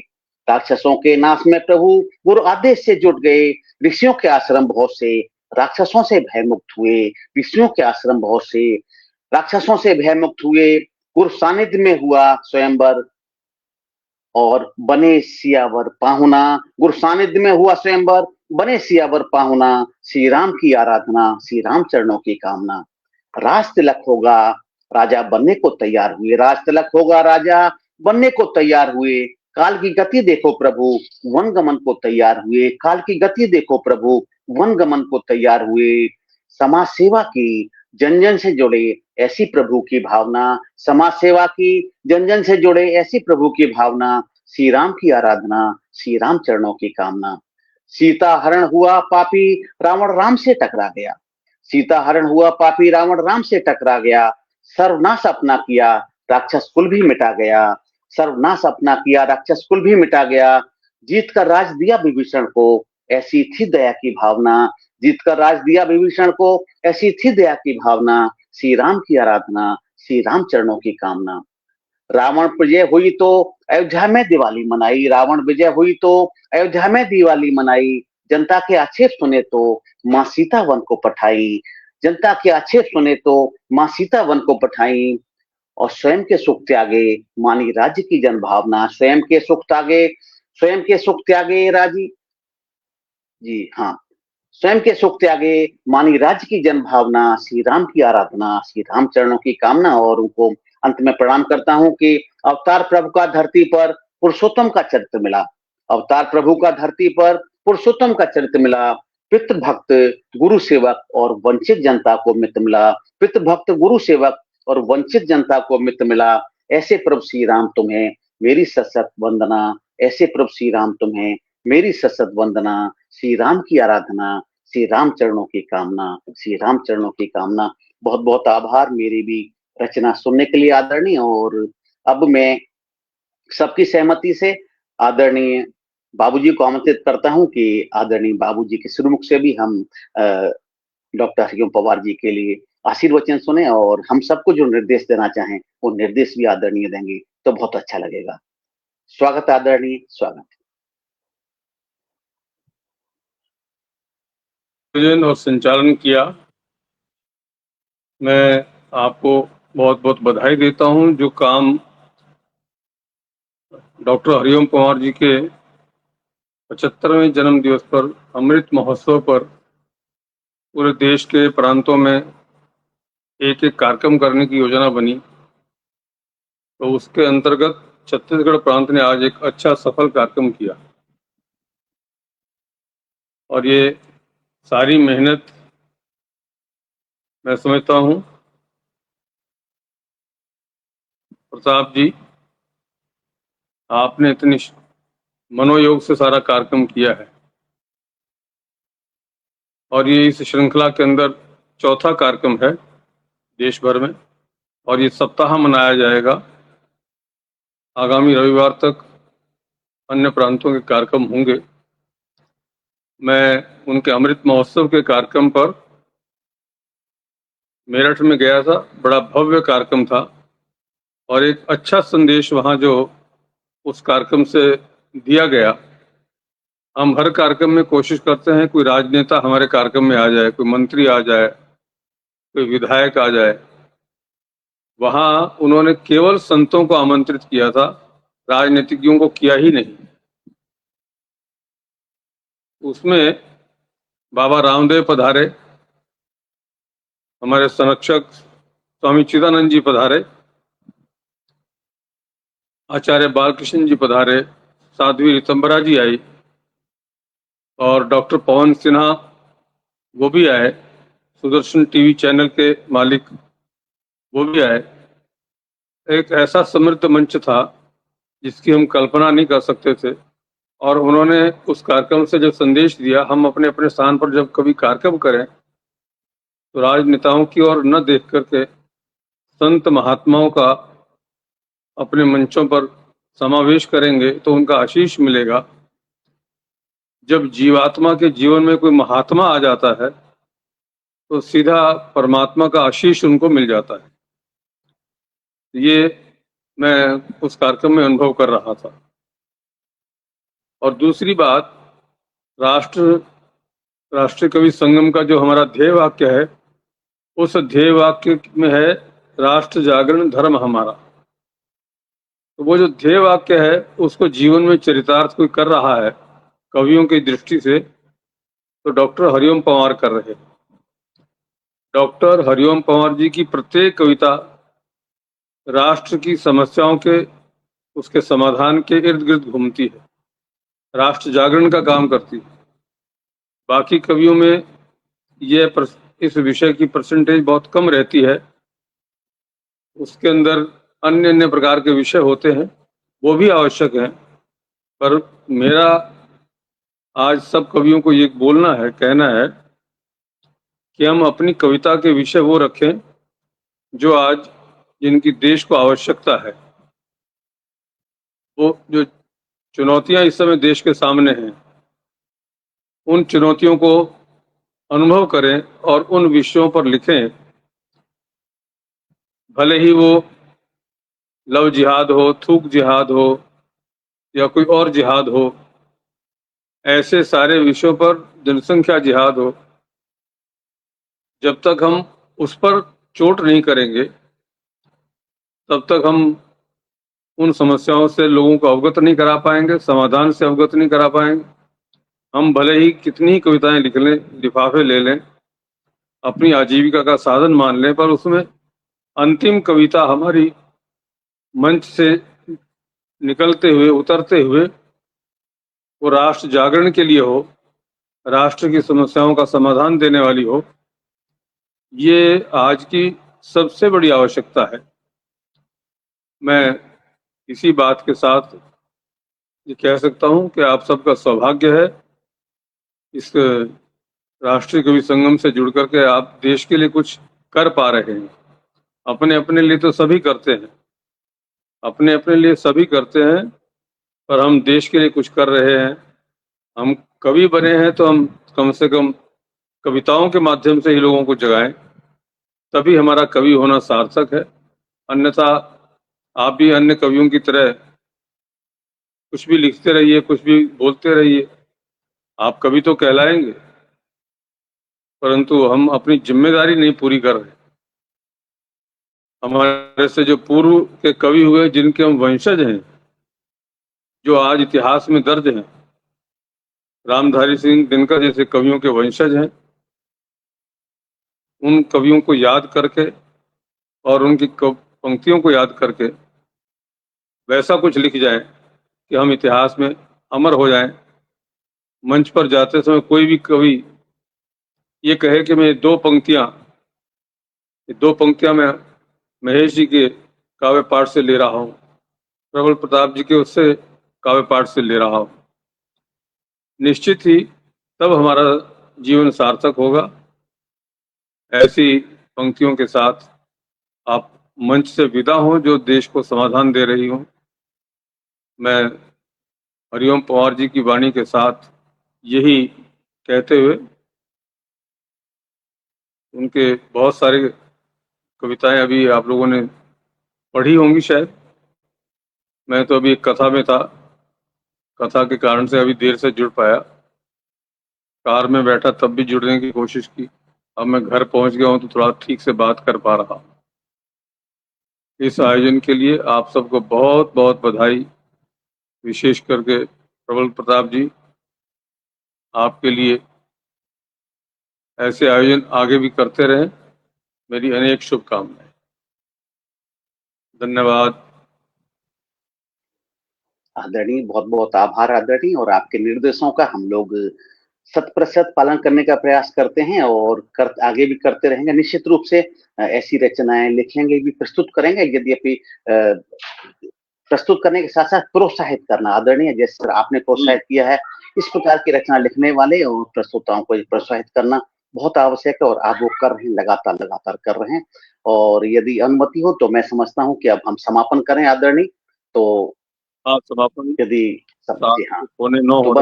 राक्षसों के नाश में प्रभु गुरु आदेश से जुट गए। ऋषियों के आश्रम बहुत से राक्षसों से भयमुक्त हुए, ऋषियों के आश्रम बहुत से राक्षसों से भयमुक्त हुए। गुरु सानिध्य में हुआ स्वयंवर और बने सियावर पाहुना, गुरु सानिध्य में हुआ स्वयंवर, बने सियावर पाहुना। श्री राम की आराधना, श्री राम चरणों की कामना। राज तिलक होगा राजा बनने को तैयार हुए, राज तिलक होगा राजा बनने को तैयार हुए। काल की गति देखो प्रभु वन गमन को तैयार हुए, काल की गति देखो प्रभु वन गमन को तैयार हुए। समाज सेवा की जन जन से जुड़े ऐसी प्रभु की भावना, समाज सेवा की जन जन से जुड़े ऐसी प्रभु की भावना। श्री राम की आराधना, श्री राम चरणों की कामना। सीता हरण हुआ पापी रावण राम से टकरा गया, सीता हरण हुआ पापी रावण राम से टकरा गया। सर्वनाश अपना किया राक्षस कुल भी मिटा गया, सर्वनाश अपना किया राक्षस कुल भी मिटा गया। जीत का राज दिया विभीषण को ऐसी थी दया की भावना, जीत का राज दिया विभीषण को ऐसी थी दया की भावना। श्री राम की आराधना, श्री राम चरणों की कामना। रावण विजय हुई तो अयोध्या में दिवाली मनाई, रावण विजय हुई तो अयोध्या में दिवाली मनाई। जनता के आक्षेप सुने तो माँ सीता वन को पठाई, जनता के आक्षेप सुने तो माँ सीता वन को पठाई। और स्वयं के सुख त्यागे मानी राज्य की जन भावना, स्वयं के सुख त्यागे, स्वयं के सुख त्यागे राजी जी हाँ, स्वयं के सुख त्यागे, मानी राज्य की जन भावना, श्री राम की आराधना, श्री राम चरणों की कामना। और उनको अंत में प्रणाम करता हूं कि अवतार प्रभु का धरती पर पुरुषोत्तम का चरित्र मिला। अवतार प्रभु का धरती पर पुरुषोत्तम का चरित्र मिला। पितृ भक्त, गुरु सेवक और वंचित जनता को मित्र मिला। पितृ भक्त, गुरु सेवक और वंचित जनता को मित्र मिला। ऐसे प्रभु श्री राम तुम्हें मेरी सशत वंदना। ऐसे प्रभु श्री राम तुम्हें मेरी सशत वंदना। श्री राम की आराधना, श्री राम चरणों की कामना, श्री राम चरणों की कामना। बहुत बहुत आभार मेरी भी रचना सुनने के लिए आदरणीय। और अब मैं सबकी सहमति से आदरणीय बाबूजी को आमंत्रित करता हूं कि आदरणीय बाबूजी के श्रीमुख से भी हम डॉक्टर हरिओम पवार जी के लिए आशीर्वचन सुने और हम सबको जो निर्देश देना चाहें वो निर्देश भी आदरणीय देंगे तो बहुत अच्छा लगेगा। स्वागत आदरणीय, स्वागत। और संचालन किया, मैं आपको बहुत बहुत बधाई देता हूं। जो काम डॉक्टर हरिओम पवार जी के 75वें जन्म दिवस पर अमृत महोत्सव पर पूरे देश के प्रांतों में एक एक कार्यक्रम करने की योजना बनी, तो उसके अंतर्गत छत्तीसगढ़ प्रांत ने आज एक अच्छा सफल कार्यक्रम किया। और ये सारी मेहनत मैं समझता हूं प्रताप जी, आपने इतनी मनोयोग से सारा कार्यक्रम किया है। और ये इस श्रृंखला के अंदर चौथा कार्यक्रम है देश भर में, और ये सप्ताह मनाया जाएगा। आगामी रविवार तक अन्य प्रांतों के कार्यक्रम होंगे। मैं उनके अमृत महोत्सव के कार्यक्रम पर मेरठ में गया था, बड़ा भव्य कार्यक्रम था और एक अच्छा संदेश वहाँ जो उस कार्यक्रम से दिया गया। हम हर कार्यक्रम में कोशिश करते हैं कोई राजनेता हमारे कार्यक्रम में आ जाए, कोई मंत्री आ जाए, कोई विधायक आ जाए। वहाँ उन्होंने केवल संतों को आमंत्रित किया था, राजनीतिज्ञों को किया ही नहीं। उसमें बाबा रामदेव पधारे, हमारे संरक्षक स्वामी चिदानंद जी पधारे, आचार्य बालकृष्ण जी पधारे, साध्वी रितंबरा जी आई और डॉक्टर पवन सिन्हा वो भी आए, सुदर्शन टीवी चैनल के मालिक वो भी आए। एक ऐसा समृद्ध मंच था जिसकी हम कल्पना नहीं कर सकते थे। और उन्होंने उस कार्यक्रम से जब संदेश दिया, हम अपने अपने स्थान पर जब कभी कार्यक्रम करें तो राजनेताओं की ओर न देख करके संत महात्माओं का अपने मंचों पर समावेश करेंगे तो उनका आशीष मिलेगा। जब जीवात्मा के जीवन में कोई महात्मा आ जाता है तो सीधा परमात्मा का आशीष उनको मिल जाता है। ये मैं उस कार्यक्रम में अनुभव कर रहा था। और दूसरी बात, राष्ट्रीय कवि संगम का जो हमारा ध्येय वाक्य है, उस ध्येय वाक्य में है राष्ट्र जागरण धर्म हमारा। तो वो जो ध्येय वाक्य है उसको जीवन में चरितार्थ कोई कर रहा है कवियों की दृष्टि से, तो डॉक्टर हरिओम पंवार कर रहे हैं। डॉक्टर हरिओम पंवार जी की प्रत्येक कविता राष्ट्र की समस्याओं के, उसके समाधान के इर्द गिर्द घूमती है, राष्ट्र जागरण का काम करती है। बाकी कवियों में इस विषय की परसेंटेज बहुत कम रहती है, उसके अंदर अन्य अन्य प्रकार के विषय होते हैं, वो भी आवश्यक हैं। पर मेरा आज सब कवियों को ये बोलना है, कहना है कि हम अपनी कविता के विषय वो रखें जो आज जिनकी देश को आवश्यकता है। वो जो चुनौतियां इस समय देश के सामने हैं, उन चुनौतियों को अनुभव करें और उन विषयों पर लिखें। भले ही वो लव जिहाद हो, थूक जिहाद हो या कोई और जिहाद हो, ऐसे सारे विषयों पर, जनसंख्या जिहाद हो, जब तक हम उस पर चोट नहीं करेंगे तब तक हम उन समस्याओं से लोगों को अवगत नहीं करा पाएंगे, समाधान से अवगत नहीं करा पाएंगे। हम भले ही कितनी ही कविताएं लिख लें, लिफाफे ले लें, अपनी आजीविका का साधन मान लें, पर उसमें अंतिम कविता हमारी मंच से निकलते हुए, उतरते हुए वो राष्ट्र जागरण के लिए हो, राष्ट्र की समस्याओं का समाधान देने वाली हो। ये आज की सबसे बड़ी आवश्यकता है। मैं इसी बात के साथ ये कह सकता हूं कि आप सबका सौभाग्य है इस राष्ट्रीय कवि संगम से जुड़ करके आप देश के लिए कुछ कर पा रहे हैं। अपने अपने लिए तो सभी करते हैं, अपने अपने लिए सभी करते हैं, पर हम देश के लिए कुछ कर रहे हैं। हम कवि बने हैं तो हम कम से कम कविताओं के माध्यम से ही लोगों को जगाएं, तभी हमारा कवि होना सार्थक है। अन्यथा आप भी अन्य कवियों की तरह कुछ भी लिखते रहिए, कुछ भी बोलते रहिए, आप कवि तो कहलाएंगे, परंतु हम अपनी जिम्मेदारी नहीं पूरी कर रहे। हमारे से जो पूर्व के कवि हुए, जिनके हम वंशज हैं, जो आज इतिहास में दर्ज हैं, रामधारी सिंह दिनकर जैसे कवियों के वंशज हैं, उन कवियों को याद करके और उनकी पंक्तियों को याद करके वैसा कुछ लिख जाए कि हम इतिहास में अमर हो जाएं। मंच पर जाते समय कोई भी कवि ये कहे कि मैं दो पंक्तियां मैं महेश जी के काव्य पाठ से ले रहा हूं, प्रबल प्रताप जी के उससे काव्य पाठ से ले रहा हूं, निश्चित ही तब हमारा जीवन सार्थक होगा। ऐसी पंक्तियों के साथ आप मंच से विदा हों जो देश को समाधान दे रही हों। मैं हरिओम पवार जी की वाणी के साथ यही कहते हुए, उनके बहुत सारे कविताएं अभी आप लोगों ने पढ़ी होंगी शायद। मैं तो अभी एक कथा में था, कथा के कारण से अभी देर से जुड़ पाया, कार में बैठा तब भी जुड़ने की कोशिश की। अब मैं घर पहुंच गया हूं तो थोड़ा ठीक से बात कर पा रहा हूं। इस आयोजन के लिए आप सबको बहुत बहुत बधाई। विशेष करके प्रबल प्रताप जी, आपके लिए ऐसे आयोजन आगे भी करते रहें, मेरी अनेक शुभकामनाएं। धन्यवाद। आदरणीय, बहुत बहुत आभार आदरणीय, और आपके निर्देशों का हम लोग 100% पालन करने का प्रयास करते हैं और आगे भी करते रहेंगे। निश्चित रूप से ऐसी रचनाएं लिखेंगे भी, प्रस्तुत करेंगे, यद्यपि प्रस्तुत करने के साथ साथ प्रोत्साहित करना आदरणीय, जैसे आपने प्रोत्साहित किया है, इस प्रकार की रचना लिखने वाले और प्रस्तुताओं को प्रोत्साहित करना बहुत आवश्यक है, और आप वो कर रहे हैं, लगातार कर रहे हैं। और यदि अनुमति हो तो मैं समझता हूँ कि अब हम समापन करें आदरणीय। तो समापन यदि जी हाँ, तो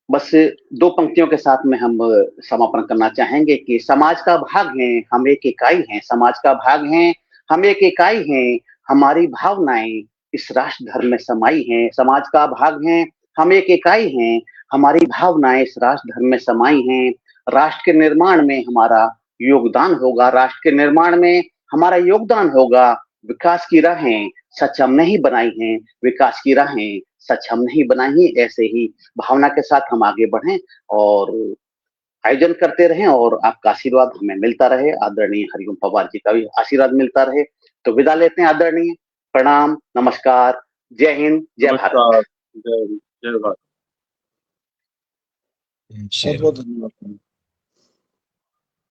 बस दो पंक्तियों के साथ में हम समापन करना चाहेंगे कि समाज का भाग हैं, हम एक इकाई हैं, समाज का भाग हैं, हम एक इकाई हैं, हमारी भावनाएं इस राष्ट्र धर्म में समाई हैं। समाज का भाग हैं, हम एक इकाई हैं, हमारी भावनाएं इस राष्ट्र धर्म में समाई हैं। राष्ट्र के निर्माण में हमारा योगदान होगा, राष्ट्र के निर्माण में हमारा योगदान होगा। विकास की राहें सच हमने ही बनाई हैं, विकास की राहें सच हम नहीं बनाई। ऐसे ही भावना के साथ हम आगे बढ़ें और आयोजन करते रहें, और आपका आशीर्वाद हमें मिलता रहे। आदरणीय हरिओम पवार जी का भी आशीर्वाद मिलता रहे। तो विदा लेते हैं आदरणीय। प्रणाम, नमस्कार, जय हिंद, जय भारत। जय भारत। बहुत बहुत धन्यवाद।